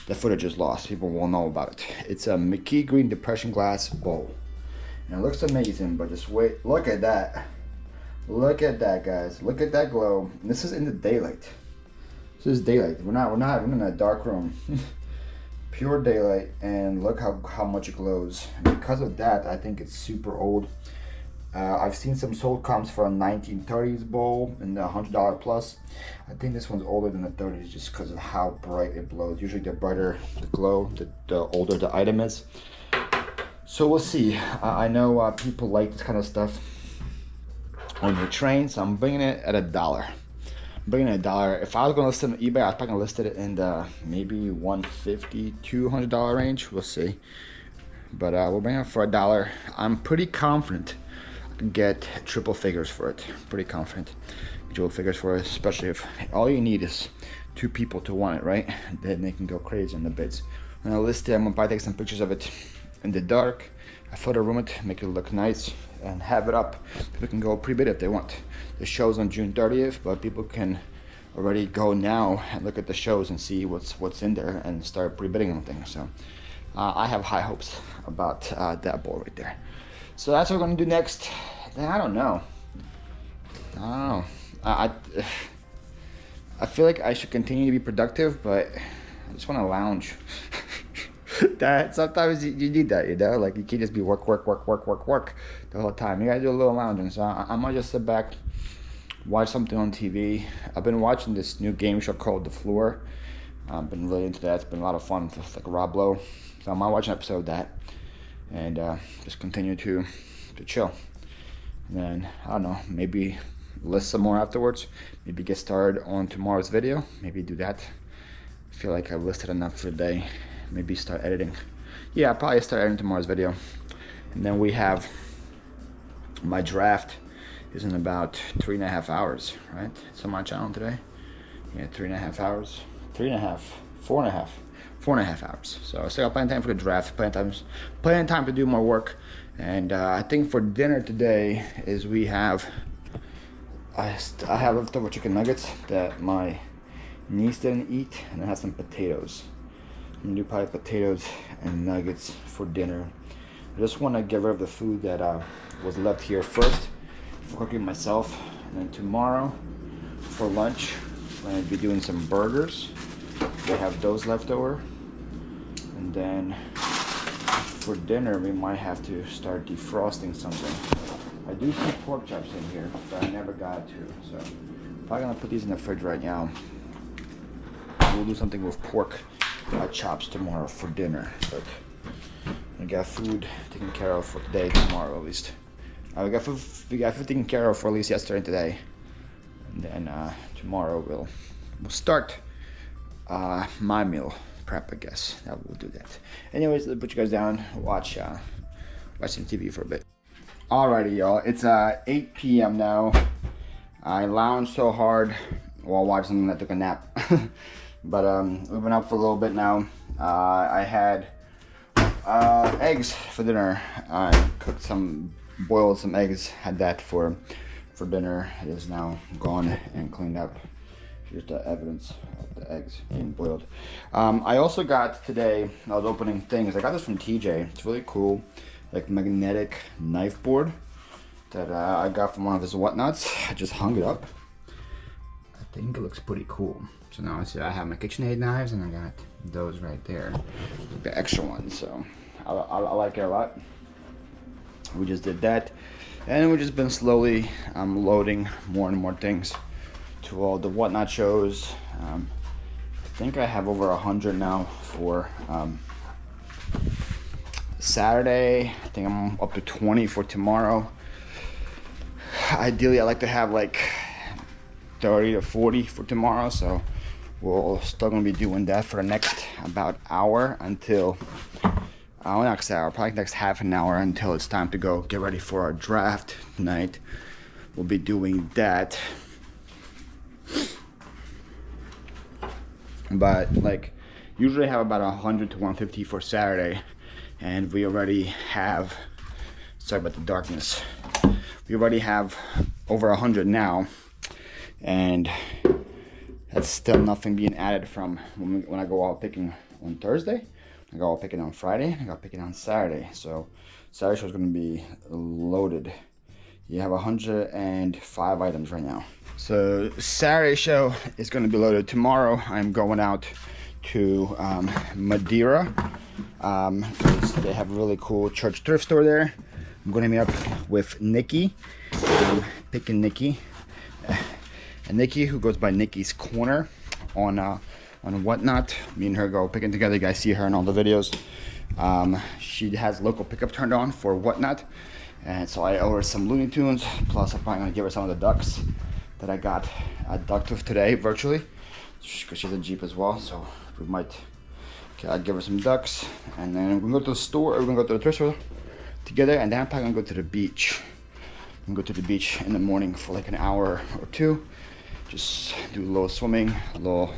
The footage is lost. People won't know about it. It's a McKee Green Depression glass bowl. And it looks amazing, but just wait. Look at that. Look at that, guys. Look at that glow. And this is in the daylight. This is daylight. We're not in a dark room. Pure daylight, and look how much it glows. And because of that, I think it's super old. I've seen some sold comps for a 1930s bowl and the $100 plus. I think this one's older than the 30s just because of how bright it blows. Usually the brighter the glow, the older the item is. So we'll see. I know people like this kind of stuff on your train, so I'm bringing it at $1. Bringing it $1. If I was gonna list it on eBay, I was probably gonna list it in the maybe $150, $200 range. We'll see. But we'll bring it for $1. I'm pretty confident I can get triple figures for it. Pretty confident. Triple figures for it, especially if all you need is 2 people to want it, right? Then they can go crazy on the bids. When I list it, I'm gonna probably take some pictures of it in the dark. I photo room it, make it look nice, and have it up. People can go pre-bid if they want. The show's on June 30th, but people can already go now and look at the shows and see what's in there and start pre-bidding on things. So I have high hopes about that bowl right there. So that's what we're gonna do next. Then I don't know. I feel like I should continue to be productive, but I just want to lounge. That sometimes you need that, you know, like you can't just be work the whole time. You gotta do a little lounging. So I might just sit back, watch something on TV. I've been watching this new game show called The Floor. I've been really into that. It's been a lot of fun. It's like Rob Lowe. So I might watch an episode of that and just continue to chill. And then I don't know, maybe list some more afterwards. Maybe get started on tomorrow's video. Maybe do that. I feel like I've listed enough for the day. Maybe start editing. Yeah, I'll probably start editing tomorrow's video. And then we have my draft is in about 3.5 hours, right? It's on my channel today. Yeah, 3.5 hours. 4.5 hours. So I still got plenty of time for the draft, plenty of time to do more work. And I think for dinner today is we have I have leftover chicken nuggets that my niece didn't eat, and I have some potatoes. I'm gonna do probably potatoes and nuggets for dinner. I just want to get rid of the food that was left here first for cooking myself. And then tomorrow for lunch, I'm gonna be doing some burgers. We have those left over. And then for dinner, we might have to start defrosting something. I do see pork chops in here, but I never got to. So I'm probably gonna put these in the fridge right now. We'll do something with pork chops tomorrow for dinner. But we got food taken care of for today, tomorrow at least. We got food taken care of for at least yesterday and today. And then tomorrow we'll start my meal prep, I guess. We'll do that. Anyways, let's put you guys down, watch some TV for a bit. Alrighty, y'all. It's 8 p.m. now. I lounged so hard while watching something that took a nap. But we've been up for a little bit now. I had eggs for dinner. I cooked boiled some eggs, had that for dinner. It is now gone and cleaned up. Here's the evidence of the eggs being boiled. I also got today, I was opening things. I got this from TJ. It's really cool, like magnetic knife board that I got from one of his whatnots. I just hung it up. I think it looks pretty cool. So now I have my KitchenAid knives, and I got those right there, the extra ones. So I like it a lot. We just did that, and we've just been slowly loading more and more things to all the whatnot shows. I think I have over 100 now for Saturday. I think I'm up to 20 for tomorrow. Ideally, I like to have like 30 to 40 for tomorrow, so we're still gonna be doing that for the next about hour until next hour, probably next half an hour until it's time to go get ready for our draft tonight. We'll be doing that. But like usually I have about 100 to 150 for Saturday, and we already have, sorry about the darkness, we already have over 100 now, and that's still nothing being added from when I go out picking on Thursday. I go out picking on Friday, I go picking on Saturday. So Saturday show is going to be loaded. You have 105 items right now. So Saturday show is going to be loaded. Tomorrow I'm going out to Madeira because they have a really cool church thrift store there. I'm going to meet up with Nikki. Picking Nikki. And Nikki, who goes by Nikki's Corner on Whatnot. Me and her go picking together. You guys see her in all the videos. She has local pickup turned on for Whatnot. And so I owe her some Looney Tunes. Plus, I'm probably going to give her some of the ducks that I got at Ducktooth today virtually, because she's a Jeep as well. So we might, I'd give her some ducks, and then we're gonna go to the store, or we're gonna go to the thrift store together, and then I'm probably gonna go to the beach. I'm gonna go to the beach in the morning for like an hour or two, just do a little swimming, a little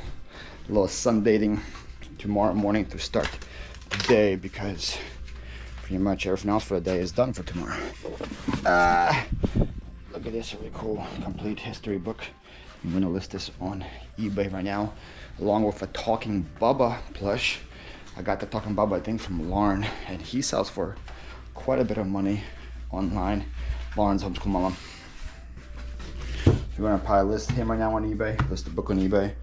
sunbathing tomorrow morning to start the day, because pretty much everything else for the day is done for tomorrow. Look at this really cool complete history book. I'm gonna list this on eBay right now, along with a Talking Bubba plush. I got the Talking Bubba, I think, from Lauren, and he sells for quite a bit of money online. Lauren's homeschool mama. We're gonna probably list him right now on eBay, list the book on eBay.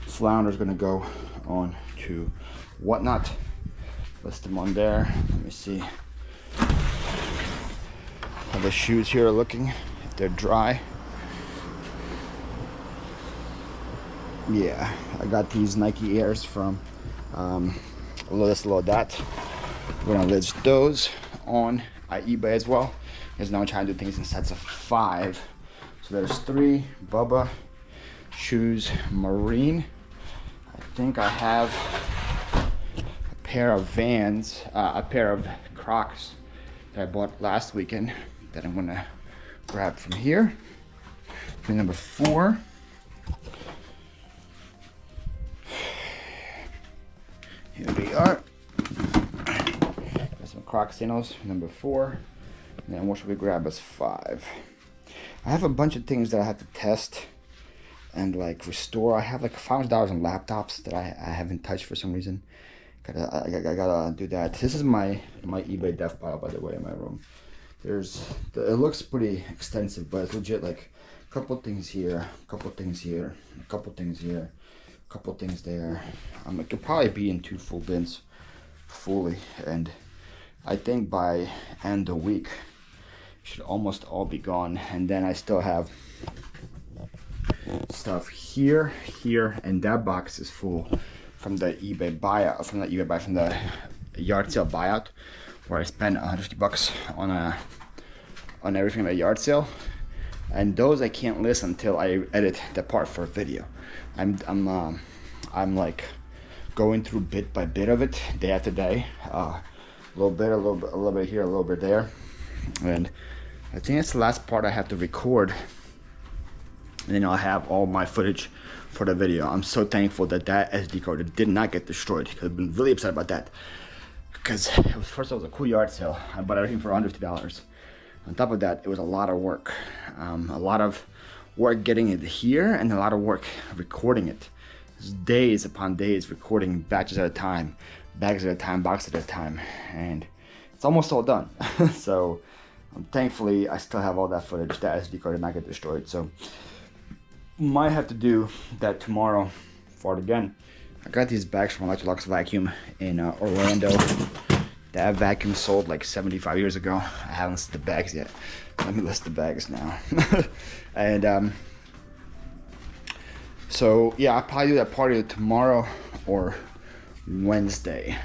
Flounder's gonna go on to Whatnot, list them on there. Let me see how the shoes here are looking, if they're dry. Yeah, I got these Nike Airs from this little dot. We're gonna list those on eBay as well, because now I'm trying to do things in sets of 5. So there's 3 Bubba shoes, marine. I think I have a pair of Vans, a pair of Crocs that I bought last weekend that I'm gonna grab from here. And number 4. Here we are. Got some Crocs sandals, number 4. And then what should we grab as 5? I have a bunch of things that I have to test and like restore. I have like $500 on laptops that I haven't touched for some reason. I gotta do that. This is my eBay dev pile, by the way, in my room. It looks pretty extensive, but it's legit like a couple things here, a couple things here, a couple things here, a couple things there. It could probably be in 2 full bins fully, and I think by end of the week it should almost all be gone. And then I still have stuff here, and that box is full from the eBay buyout, from the yard sale buyout, where I spent $150 on everything in the yard sale. And those I can't list until I edit the part for a video. I'm like going through bit by bit of it, day after day, a little bit here, a little bit there, and I think it's the last part I have to record and then I'll have all my footage for the video. I'm so thankful that that SD card did not get destroyed, because I've been really upset about that. Because first it was a cool yard sale. I bought everything for under $50. On top of that, it was a lot of work. A lot of work getting it here, and a lot of work recording it. It's days upon days recording batches at a time, bags at a time, boxes at a time, and it's almost all done. So thankfully I still have all that footage. That SD card did not get destroyed, so might have to do that tomorrow for it again. I got these bags from Electrolux Vacuum in Orlando. That vacuum sold like 75 years ago. I haven't listed the bags yet. Let me list the bags now. And so yeah, I'll probably do that party tomorrow or Wednesday.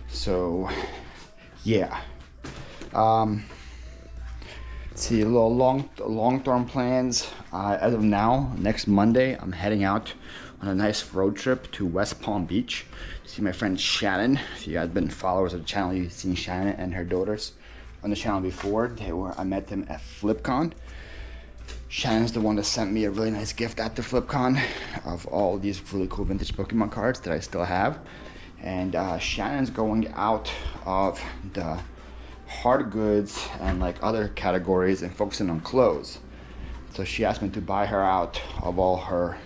So yeah. See, a little long-term plans. As of now, next Monday, I'm heading out on a nice road trip to West Palm Beach to see my friend Shannon. If you guys have been followers of the channel, you've seen Shannon and her daughters on the channel before. I met them at FlipCon. Shannon's the one that sent me a really nice gift at the FlipCon of all these really cool vintage Pokemon cards that I still have. And Shannon's going out of the hard goods and like other categories and focusing on clothes. So she asked me to buy her out of all her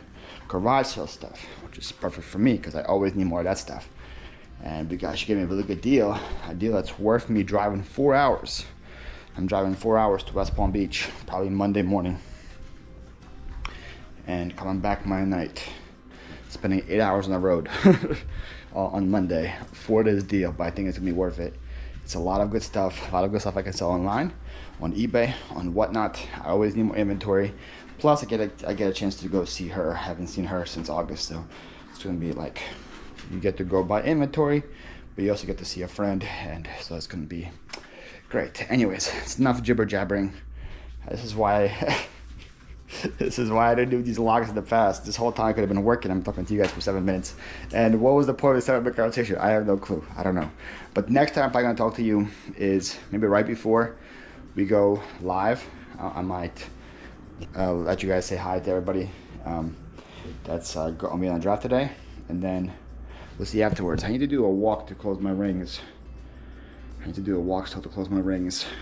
garage sale stuff, which is perfect for me because I always need more of that stuff. And because she gave me a really good deal, a deal that's worth me driving 4 hours. I'm driving 4 hours to West Palm Beach, probably Monday morning, and coming back Monday night, spending 8 hours on the road on Monday for this deal. But I think it's gonna be worth it. It's a lot of good stuff, I can sell online, on eBay, on whatnot. I always need more inventory. Plus, I get a chance to go see her. I haven't seen her since August, so it's gonna be like, you get to go buy inventory, but you also get to see a friend, and so it's gonna be great. Anyways, it's enough jibber jabbering. This is why I didn't do these vlogs in the past. This whole time I could have been working. I'm talking to you guys for 7 minutes. And what was the point of the 7-minute conversation? I have no clue. I don't know. But next time I'm probably gonna talk to you is maybe right before we go live. I might let you guys say hi to everybody that's gonna be on the draft today, and then we'll see afterwards. I need to do a walk to close my rings.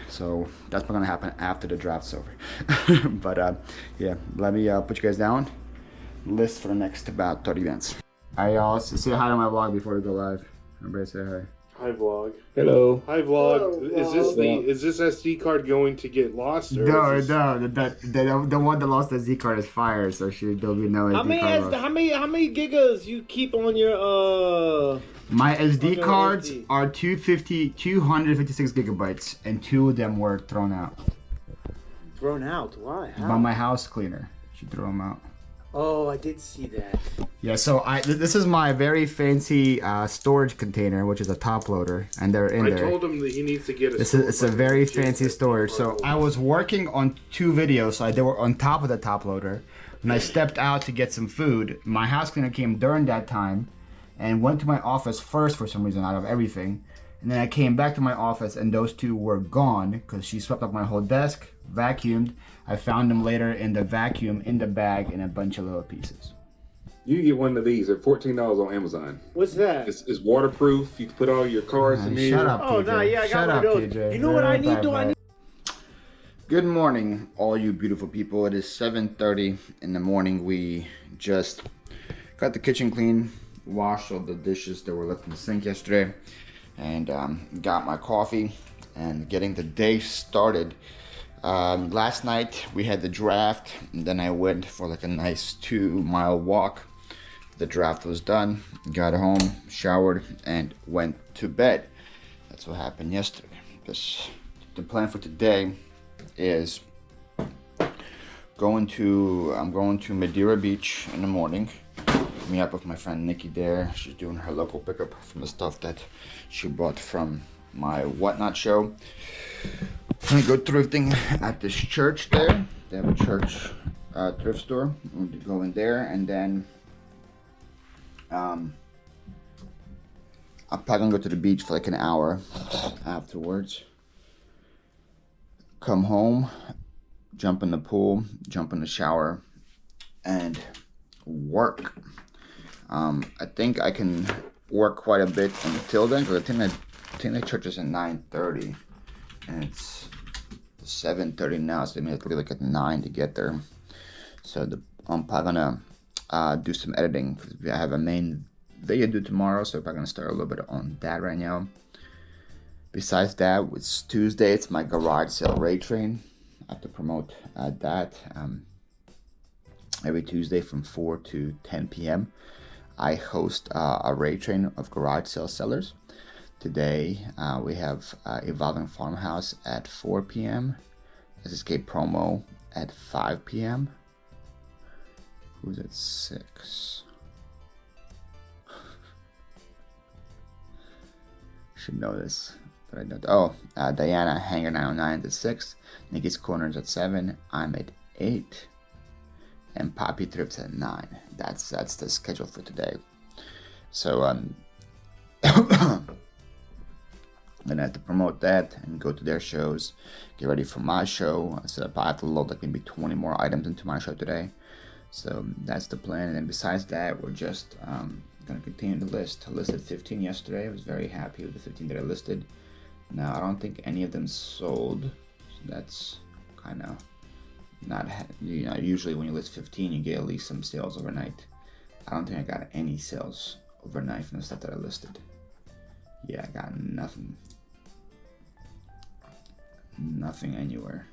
So that's what's gonna happen after the draft's over. But yeah, let me put you guys down. List for the next about 30 minutes. Alright, y'all, say hi to my vlog before we go live. Everybody say hi. Hi vlog. Hello. Hi vlog. Hello, Is this SD card going to get lost? Or No, the one that lost the Z card is fired, so there'll be no SD card lost. How many gigas you keep on your My SD cards SD? are 256 gigabytes, and 2 of them were thrown out Thrown out? Why? How? by my house cleaner. She threw them out. Oh, I did see that. Yeah, so this is my very fancy storage container, which is a top loader, and they're in there. I told him that he needs to get a. It's a very fancy storage. So I was working on 2 videos, so they were on top of the top loader. When I stepped out to get some food, my house cleaner came during that time and went to my office first for some reason out of everything. And then I came back to my office and those 2 were gone because she swept up my whole desk, vacuumed. I found them later in the vacuum, in the bag, in a bunch of little pieces. You can get one of these at $14 on Amazon. What's that? It's waterproof. You can put all your cards in there. Shut up, Oh, TJ. no, yeah, I got Shut one up, of those. TJ. You know what I need? Do I need? Good morning, all you beautiful people. It is 7:30 in the morning. We just got the kitchen clean, washed all the dishes that were left in the sink yesterday, and got my coffee and getting the day started. Last night we had the draft, and then I went for like a nice 2-mile walk. The draft was done, got home, showered, and went to bed. That's what happened yesterday. The plan for today is I'm going to Madeira Beach in the morning. Meet up with my friend Nikki there. She's doing her local pickup from the stuff that she bought from my Whatnot show. I'm gonna go thrifting at this church there. They have a church thrift store. I'm going to go in there, and then I'm probably gonna go to the beach for like an hour afterwards. Come home, jump in the pool, jump in the shower, and work. I think I can work quite a bit until then, because I think the church is at 9:30, and it's 7:30 now, so maybe it'll be like at 9 to get there. So I'm probably gonna do some editing, because I have a main video due tomorrow, so I'm probably gonna start a little bit on that right now. Besides that, it's Tuesday, it's my garage sale raid train. I have to promote that every Tuesday from 4 to 10 p.m. I host a raid train of garage sale sellers. Today we have Evolving Farmhouse at 4 p.m. SSK promo at 5 p.m. Who's at 6? Should know this, but I don't. Oh, Diana Hanger 909 at 6. Nikki's Corners at 7. I'm at 8. And Poppy Trips at 9. That's the schedule for today. So I'm gonna have to promote that and go to their shows, get ready for my show. So I have to load like maybe 20 more items into my show today. So that's the plan. And then besides that, we're just gonna continue the list. I listed 15 yesterday. I was very happy with the 15 that I listed. Now I don't think any of them sold. So that's kind of not, you know, usually when you list 15 you get at least some sales overnight. I don't think I got any sales overnight from the stuff that I listed. Yeah, I got nothing anywhere.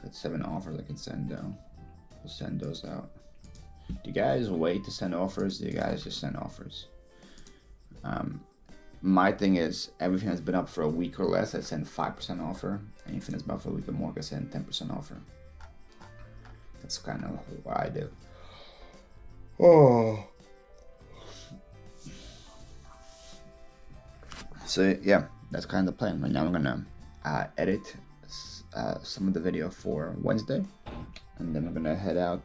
Got 7 offers I can send though. We'll send those out. Do you guys wait to send offers? Do you guys just send offers? My thing is, everything that's been up for a week or less, I send 5% offer. Anything that's been up for a week or more, I send 10% offer. That's kind of what I do. Oh. So yeah, that's kind of the plan. Right now I'm gonna edit some of the video for Wednesday, and then I'm gonna head out.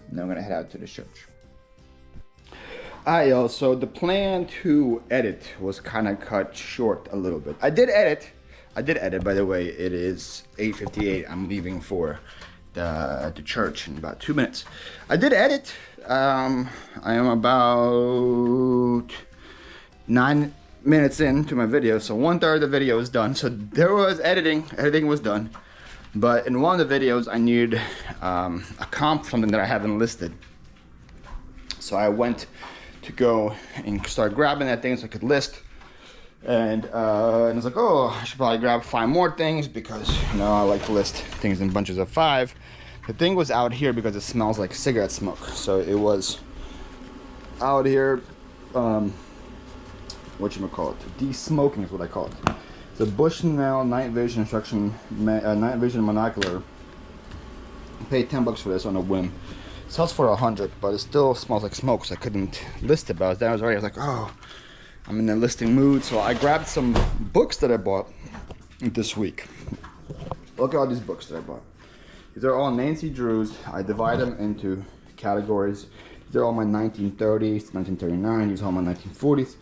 And then I'm gonna head out to the church. Alright, y'all. So the plan to edit was kind of cut short a little bit. I did edit. By the way. It is 8:58. I'm leaving for the church in about 2 minutes. I did edit. I am about 9 minutes into my video, so 1/3 of the video is done. So there was editing. Editing was done. But in one of the videos, I needed a comp, something that I haven't listed. So I went to go and start grabbing that thing so I could list. And I was like, oh, I should probably grab 5 more things because, you know, I like to list things in bunches of 5. The thing was out here because it smells like cigarette smoke. So it was out here, whatchamacallit, de-smoking is what I call it. It's a Bushnell night vision night vision monocular. I paid $10 for this on a whim. It sells for $100, but it still smells like smoke, so I couldn't list it. But I was like, oh, I'm in a listing mood, so I grabbed some books that I bought this week. Look at all these books that I bought. These are all Nancy Drews. I divide them into categories. These are all my 1930s, 1939. These are all my 1940s,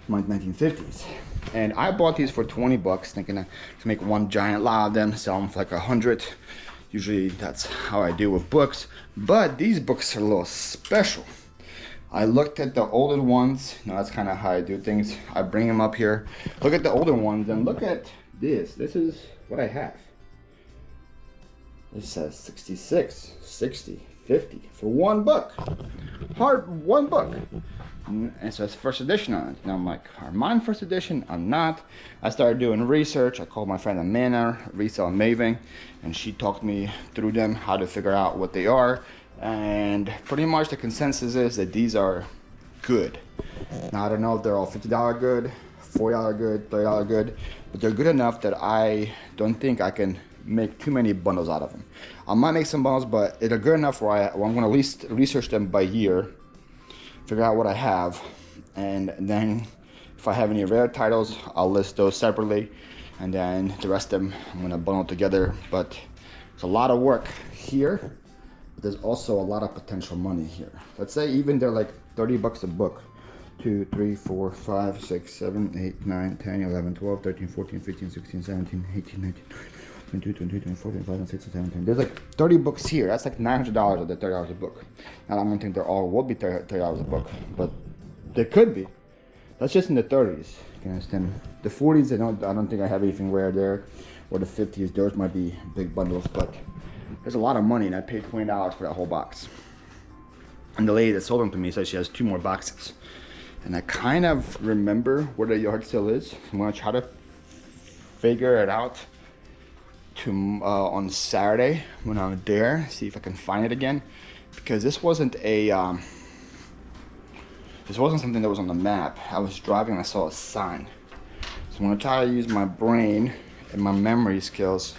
my 1950s. And I bought these for $20, thinking to make one giant lot of them, sell them for like 100. Usually that's how I do with books, but these books are a little special. I looked at the older ones. Now that's kind of how I do things. I bring them up here. Look at the older ones and look at this. This is what I have. It says 66, 60, 50 for one book. One book. And so it's first edition on it. And I'm like, are mine first edition? I'm not. I started doing research. I called my friend Amanda, Resell Maven, and she talked me through them, how to figure out what they are. And pretty much the consensus is that these are good. Now I don't know if they're all $50 good, $40 good, $30 good, but they're good enough that I don't think I can make too many bundles out of them. I might make some bundles, but they're good enough where I'm going to at least research them by year, figure out what I have, and then if I have any rare titles, I'll list those separately, and then the rest of them I'm going to bundle together. But it's a lot of work here, but there's also a lot of potential money here. Let's say even they're like $30 a book. 2, 3, 4, 5, 6, 7, 8, 9, 10, 11, 12, 13, 14, 15, 16, 17, 18, 19, 20, 22, 23, 24, 25, 26, 27. There's like 30 books here. That's like $900 of the $30 a book. Now I don't think they're all will be $30 a book, but they could be. That's just in the 30s. You can understand. The 40s, I don't think I have anything rare there, or the 50s. Those might be big bundles, but there's a lot of money, and I paid $20 for that whole box. And the lady that sold them to me said she has 2 more boxes. And I kind of remember where the yard sale is. I'm gonna try to figure it out on Saturday when I'm there, see if I can find it again, because this wasn't something that was on the map. I was driving and I saw a sign. So I'm gonna try to use my brain and my memory skills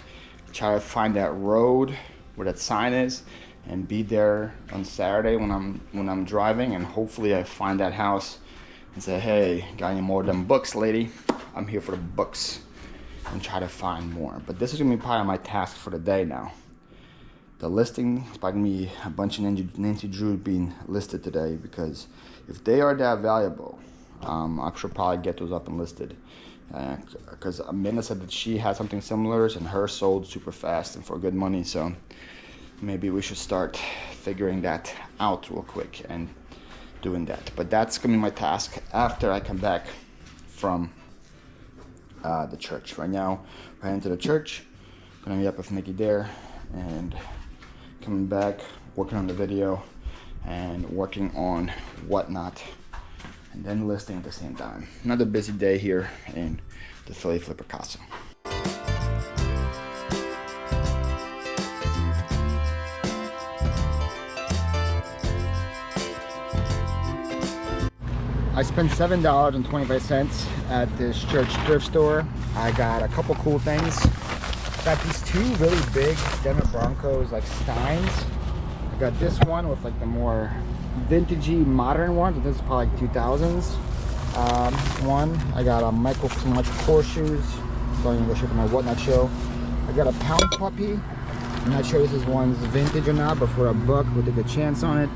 to try to find that road where that sign is and be there on Saturday when I'm driving, and hopefully I find that house and say, hey, got any more of them books, lady? I'm here for the books, and try to find more. But this is gonna be part of my task for the day now. The listing is probably gonna be a bunch of Nancy Drew being listed today, because if they are that valuable, I should probably get those up and listed. Because Amanda said that she had something similar and hers sold super fast and for good money, so maybe we should start figuring that out real quick and doing that. But that's gonna be my task after I come back from the church. Right now, we're heading to the church. Gonna meet up with Nikki there, and coming back, working on the video and working on whatnot, and then listing at the same time. Another busy day here in the Philly Flipper Casa. I spent $7.25 at this church thrift store. I got a couple cool things. Got these 2 really big Denver Broncos like Steins. I got this one with like the more vintagey modern one. This is probably like 2000s one. I got some Michael Kors shoes. So I'm gonna go show for my Whatnot show. I got a Pound Puppy. I'm not sure if this one's vintage or not, but for a buck, we'll take a chance on it.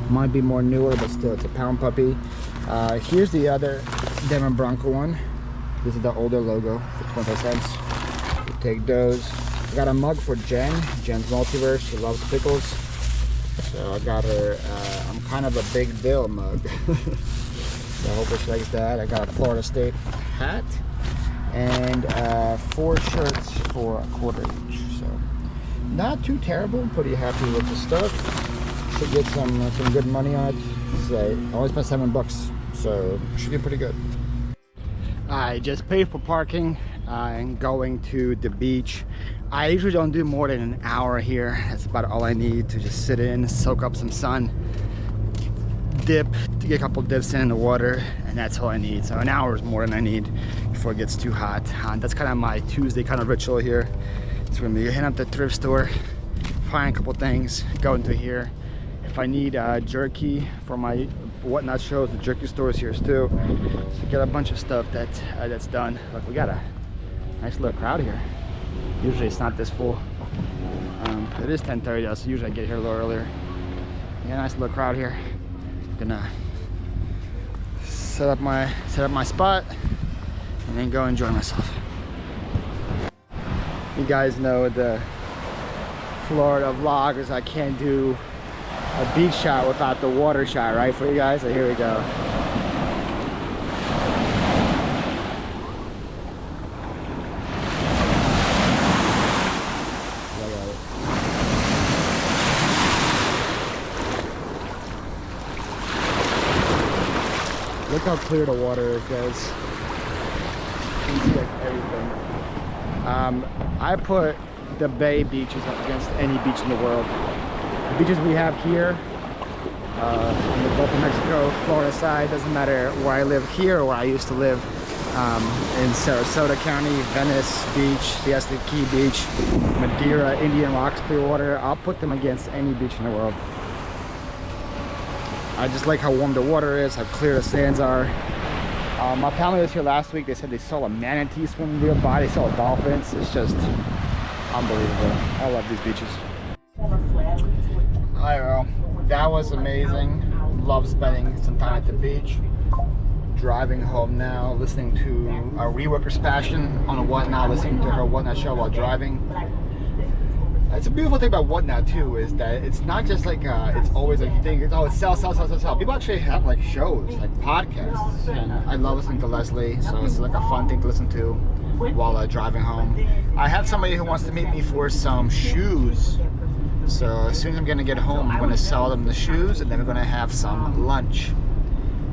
Might be more newer, but still, it's a Pound Puppy. Here's the other Denver Bronco one. This is the older logo for 25 cents. We'll take those. I got a mug for Jen's Multiverse. She loves pickles. So I got her, I'm kind of a big Bill mug. So I hope she likes that. I got a Florida State hat. And 4 shirts for $0.25 each. So not too terrible. Pretty happy with the stuff. Should get some good money on it. So I only spent $7, so should be pretty good. I just paid for parking and going to the beach. I usually don't do more than an hour here. That's about all I need to just sit in, soak up some sun, dip, to get a couple dips in the water, and that's all I need. So an hour is more than I need before it gets too hot. That's kind of my Tuesday kind of ritual here. So we're gonna be hitting up the thrift store, find a couple things, go into here. If I need jerky for my Whatnot shows, the jerky store is here too. So get a bunch of stuff that's done. Look, we got a nice little crowd here. Usually it's not this full. It is 10:30 though, so usually I get here a little earlier. Yeah, nice little crowd here. Gonna set up my spot and then go enjoy myself. You guys know the Florida vloggers, I can't do a beach shot without the water shot, right, for you guys? So here we go. Look how clear the water is, guys. You can see like everything. I put the Bay beaches up against any beach in the world. The beaches we have here on the Gulf of Mexico, Florida side, doesn't matter where I live here or where I used to live in Sarasota County, Venice Beach, Fiesta Key Beach, Madeira, Indian Rocks, Clearwater. I'll put them against any beach in the world. I just like how warm the water is, how clear the sands are. My family was here last week. They said they saw a manatee swimming nearby. They saw dolphins. It's just unbelievable. I love these beaches. Alright, well, that was amazing. Love spending some time at the beach. driving home now, listening to a Reworker's Passion on a Whatnot, listening to her Whatnot show while driving. It's a beautiful thing about Whatnot too, is that it's not just like it's always like you think it's it's sell. People actually have like shows, like podcasts, and I love listening to Leslie, so it's like a fun thing to listen to while driving home. I have somebody who wants to meet me for some shoes, so as soon as I'm gonna get home, I'm gonna sell them the shoes, and then we're gonna have some lunch.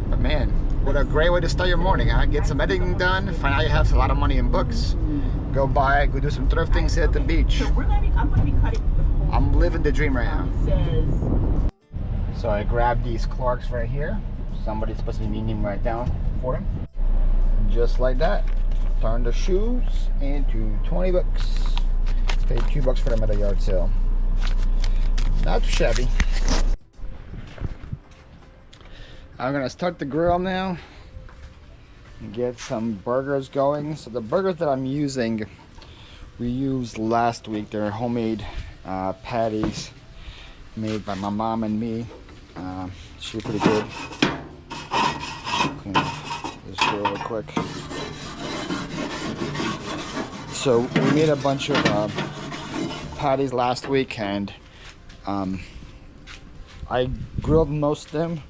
But man, what a great way to start your morning, huh? Get some editing done, find out you have a lot of money in books, go do some thrifting, sit at the beach. I'm living the dream right now. So I grabbed these Clarks right here. Somebody's supposed to be meeting right down for them. Just like that. Turn the shoes into 20 bucks. Paid $2 for them at a yard sale. Not too shabby. I'm gonna start the grill now and get some burgers going. So the burgers that I'm using, we used last week. They're homemade patties made by my mom and me. She's pretty good. Clean this grill real quick. So we made a bunch of patties last week, and I grilled most of them,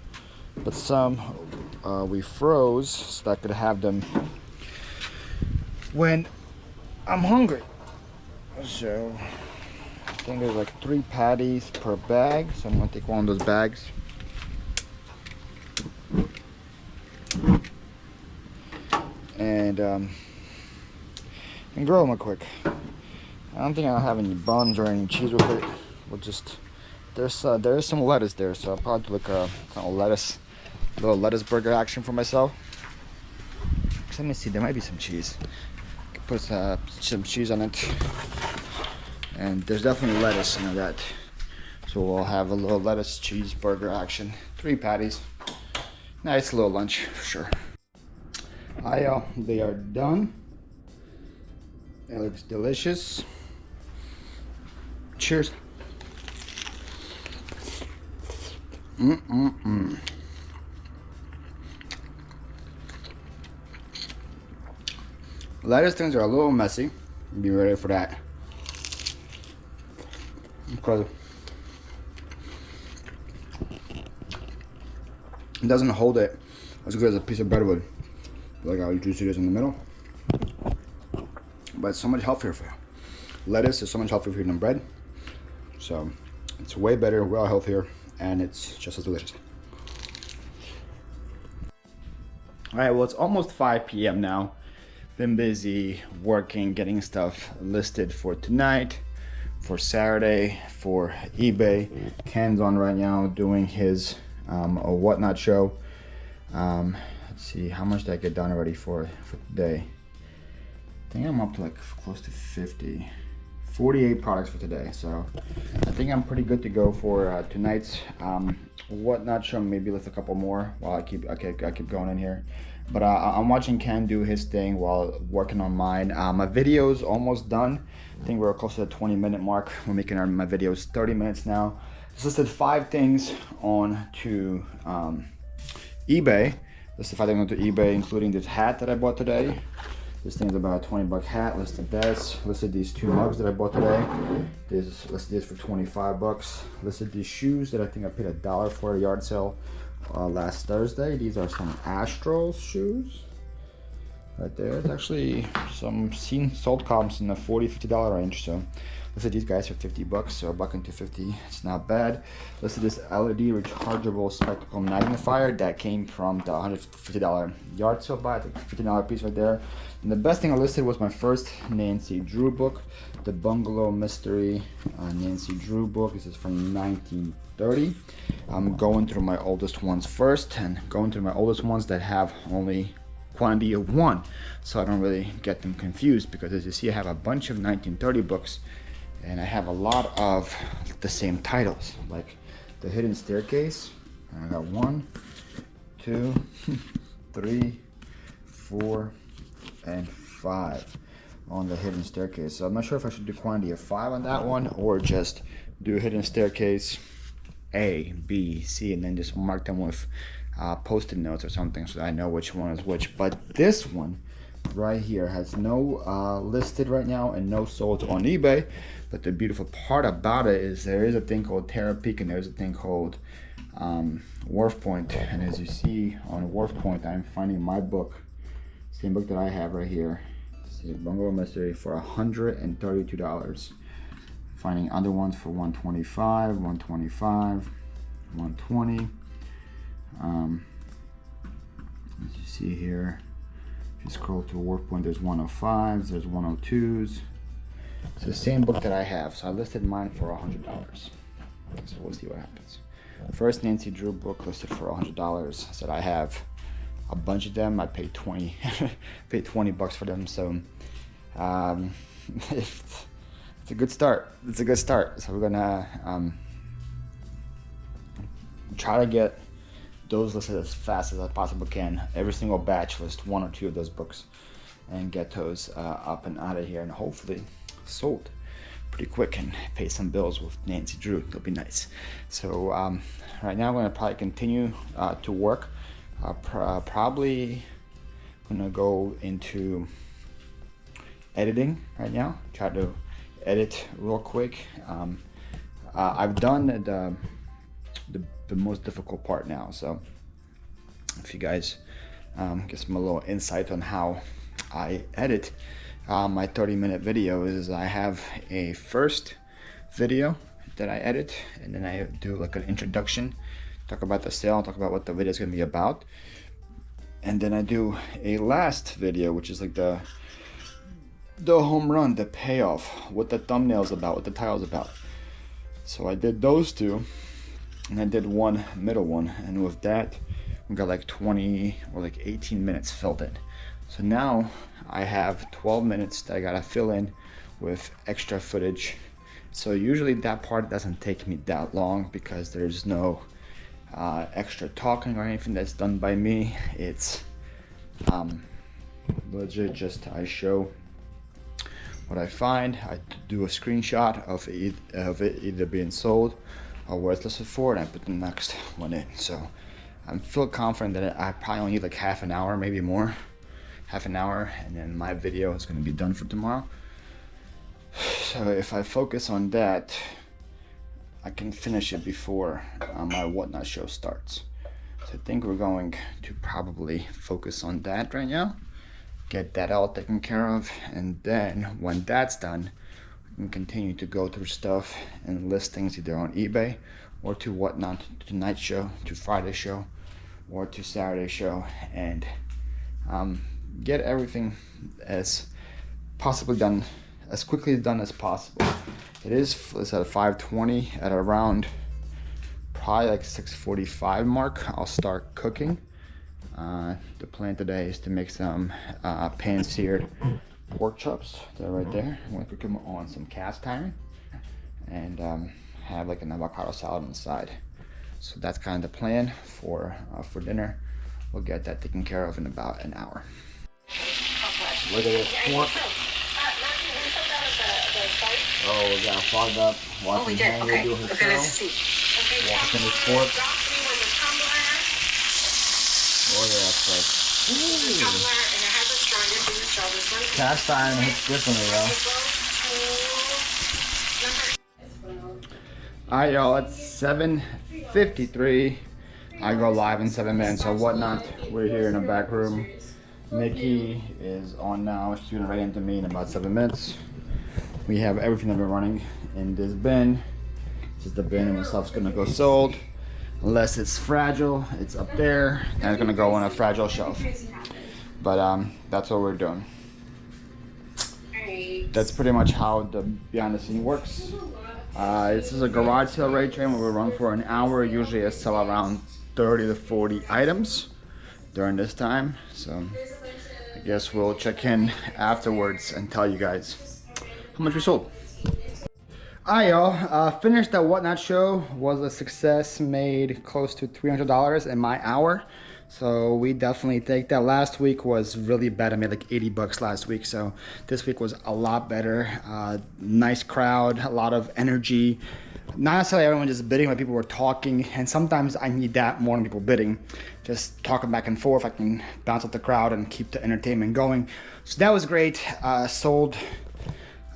but some we froze so that I could have them when I'm hungry. So I think there's like 3 patties per bag, so I'm gonna take one of those bags. And grill them real quick. I don't think I'll have any buns or any cheese with it. We'll just there's some lettuce there, so I'll probably do like a kind of little lettuce burger action for myself. Let me see, there might be some cheese. Put some cheese on it, and there's definitely lettuce in that. So we'll have a little lettuce cheese burger action. 3 patties. Nice little lunch for sure. They are done. It looks delicious. Cheers. Lettuce things are a little messy. Be ready for that. Because it doesn't hold it as good as a piece of bread would. Like how juicy it is in the middle. But it's so much healthier for you. Lettuce is so much healthier for you than bread. So it's way better, way healthier, and it's just as delicious. Alright, well, it's almost 5 p.m. now. Been busy working, getting stuff listed for tonight, for Saturday, for eBay. Ken's on right now doing his a Whatnot show. Let's see, how much did I get done already for today? I think I'm up to like close to 48 products for today. So I think I'm pretty good to go for tonight's Whatnot show. Maybe list a couple more while I keep going in here. But I'm watching Ken do his thing while working on mine. My video's almost done. I think we're close to the 20-minute mark. We're making my videos 30 minutes now. Just listed 5 things on to eBay. Listed 5 things onto eBay, including this hat that I bought today. This thing's about a $20 hat. Listed this. Listed these 2 mugs that I bought today. Listed this for 25 bucks. Listed these shoes that I think I paid $1 for at a yard sale last Thursday. These are some Astros shoes. Right there. It's actually some sold comps in the $40-50 range. So listed these guys for 50 bucks, so $1 and $2.50. It's not bad. Listed this LED rechargeable spectacle magnifier that came from the $150 yard sale buy. I think $15 piece right there. And the best thing I listed was my first Nancy Drew book, the Bungalow Mystery Nancy Drew book. This is from 1930. I'm going through my oldest ones first, and going through my oldest ones that have only quantity of 1, so I don't really get them confused, because as you see, I have a bunch of 1930 books, and I have a lot of the same titles, like The Hidden Staircase. I got 1, 2, 3, 4, and 5 on The Hidden Staircase. So I'm not sure if I should do quantity of 5 on that one, or just do Hidden Staircase A, B, C, and then just mark them with post-it notes or something so that I know which one is which. But this one right here has no listed right now and no sold on eBay. But the beautiful part about it is there is a thing called Terra Peak and there's a thing called Wharf Point. And as you see on Wharf Point, I'm finding my book, same book that I have right here, see, Bungalow Mystery, for $132. Finding other ones for $125, $125, $120. As you see here, if you scroll to Wharf Point, there's 105s, there's 102s. It's the same book that I have, so I listed mine for $100. So we'll see what happens. First Nancy Drew book listed for $100. I said I have a bunch of them. I paid 20, paid 20 bucks for them. So it's a good start. It's a good start. So we're gonna try to get those listed as fast as I possibly can. Every single batch list 1 or 2 of those books and get those up and out of here and hopefully sold pretty quick and pay some bills with Nancy Drew. It'll be nice. So right now I'm gonna probably continue to work. Probably gonna go into editing right now. Try to edit real quick. I've done the most difficult part now. So if you guys get some little insight on how I edit my 30-minute videos, I have a first video that I edit, and then I do like an introduction, talk about the sale, talk about what the video is going to be about, and then I do a last video, which is like the home run, the payoff, what the thumbnail's about, what the title's about. So I did those two, and I did one middle one, and with that we got like 20 or like 18 minutes filled in. So now I have 12 minutes that I gotta fill in with extra footage. So usually that part doesn't take me that long because there's no extra talking or anything that's done by me. It's legit just I show what I find. I do a screenshot of it either being sold or where it's listed for, and I put the next one in. So I'm feel confident that I probably only need like half an hour, maybe more. Half an hour, and then my video is going to be done for tomorrow. So if I focus on that, I can finish it before my Whatnot show starts. So I think we're going to probably focus on that right now, get that all taken care of, and then when that's done, we can continue to go through stuff and list things either on eBay or to Whatnot, to tonight's show, to Friday's show, or to Saturday's show, and get everything as possibly done, as quickly done as possible. It's at 5:20. At around probably like 6:45 mark, I'll start cooking. The plan today is to make some pan-seared pork chops. They're right there. I'm gonna cook them on some cast iron and have like an avocado salad on the side. So that's kind of the plan for dinner. We'll get that taken care of in about an hour. Look at this pork. Oh, we got fogged up. Watching Hannah do her show. Watching this pork. Oh yeah, that's like. Cast iron hits differently, though. Alright, y'all, it's 7:53. I go live in 7 minutes or Whatnot. We're here in the back room. Nikki is on now. She's gonna write into me in about 7 minutes. We have everything that we're running in this bin. This is the bin and the stuff's gonna go sold. Unless it's fragile, it's up there, and it's gonna go on a fragile shelf. But that's what we're doing. That's pretty much how the behind the scene works. This is a garage sale rate train where we run for an hour. Usually I sell around 30 to 40 items during this time. So I guess we'll check in afterwards and tell you guys how much we sold. Alright, y'all. Finished the Whatnot show. Was a success. Made close to $300 in my hour. So we definitely take that. Last week was really bad. I made like 80 bucks last week. So this week was a lot better. Nice crowd, a lot of energy. Not necessarily everyone just bidding, but people were talking. And sometimes I need that more than people bidding. Just talking back and forth. I can bounce off the crowd and keep the entertainment going. So that was great. Sold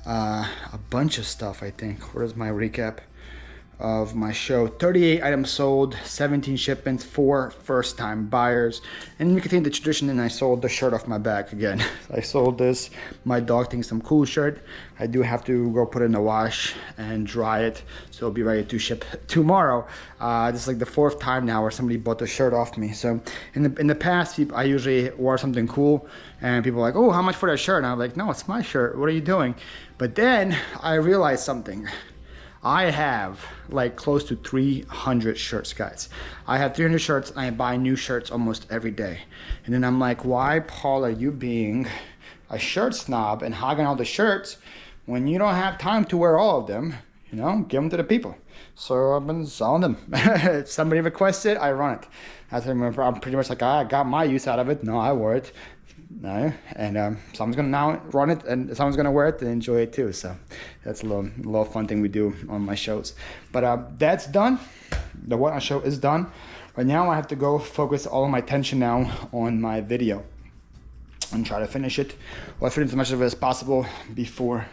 a bunch of stuff, I think. Where's my recap of my show? 38 items sold, 17 shipments, 4 first-time buyers, and we continued the tradition. And I sold the shirt off my back again. I sold this. My dog thinks I'm cool shirt. I do have to go put it in the wash and dry it, so it'll be ready to ship tomorrow. This is like the 4th time now where somebody bought the shirt off me. So in the past, I usually wore something cool, and people were like, "Oh, how much for that shirt?" And I'm like, "No, it's my shirt. What are you doing?" But then I realized something. I have like close to 300 shirts, guys. I have 300 shirts, and I buy new shirts almost every day. And then I'm like, why, Paul, are you being a shirt snob and hogging all the shirts when you don't have time to wear all of them? You know, give them to the people. So I've been selling them. If somebody requests it, I run it. I'm pretty much like, I got my use out of it. No, I wore it. No, and someone's gonna now run it, and someone's gonna wear it and enjoy it too. So that's a little fun thing we do on my shows. But that's done. The Whatnot show is done. Right now I have to go focus all of my attention now on my video and try to finish it. Well, I finish as much of it as possible before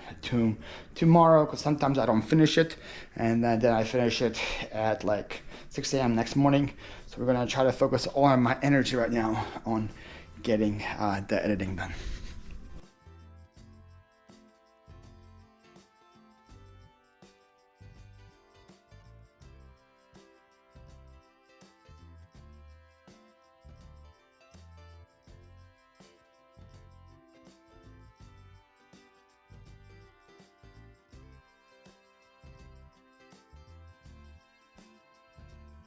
tomorrow, because sometimes I don't finish it, and then I finish it at like 6 a.m. next morning. So we're gonna try to focus all of my energy right now on getting the editing done.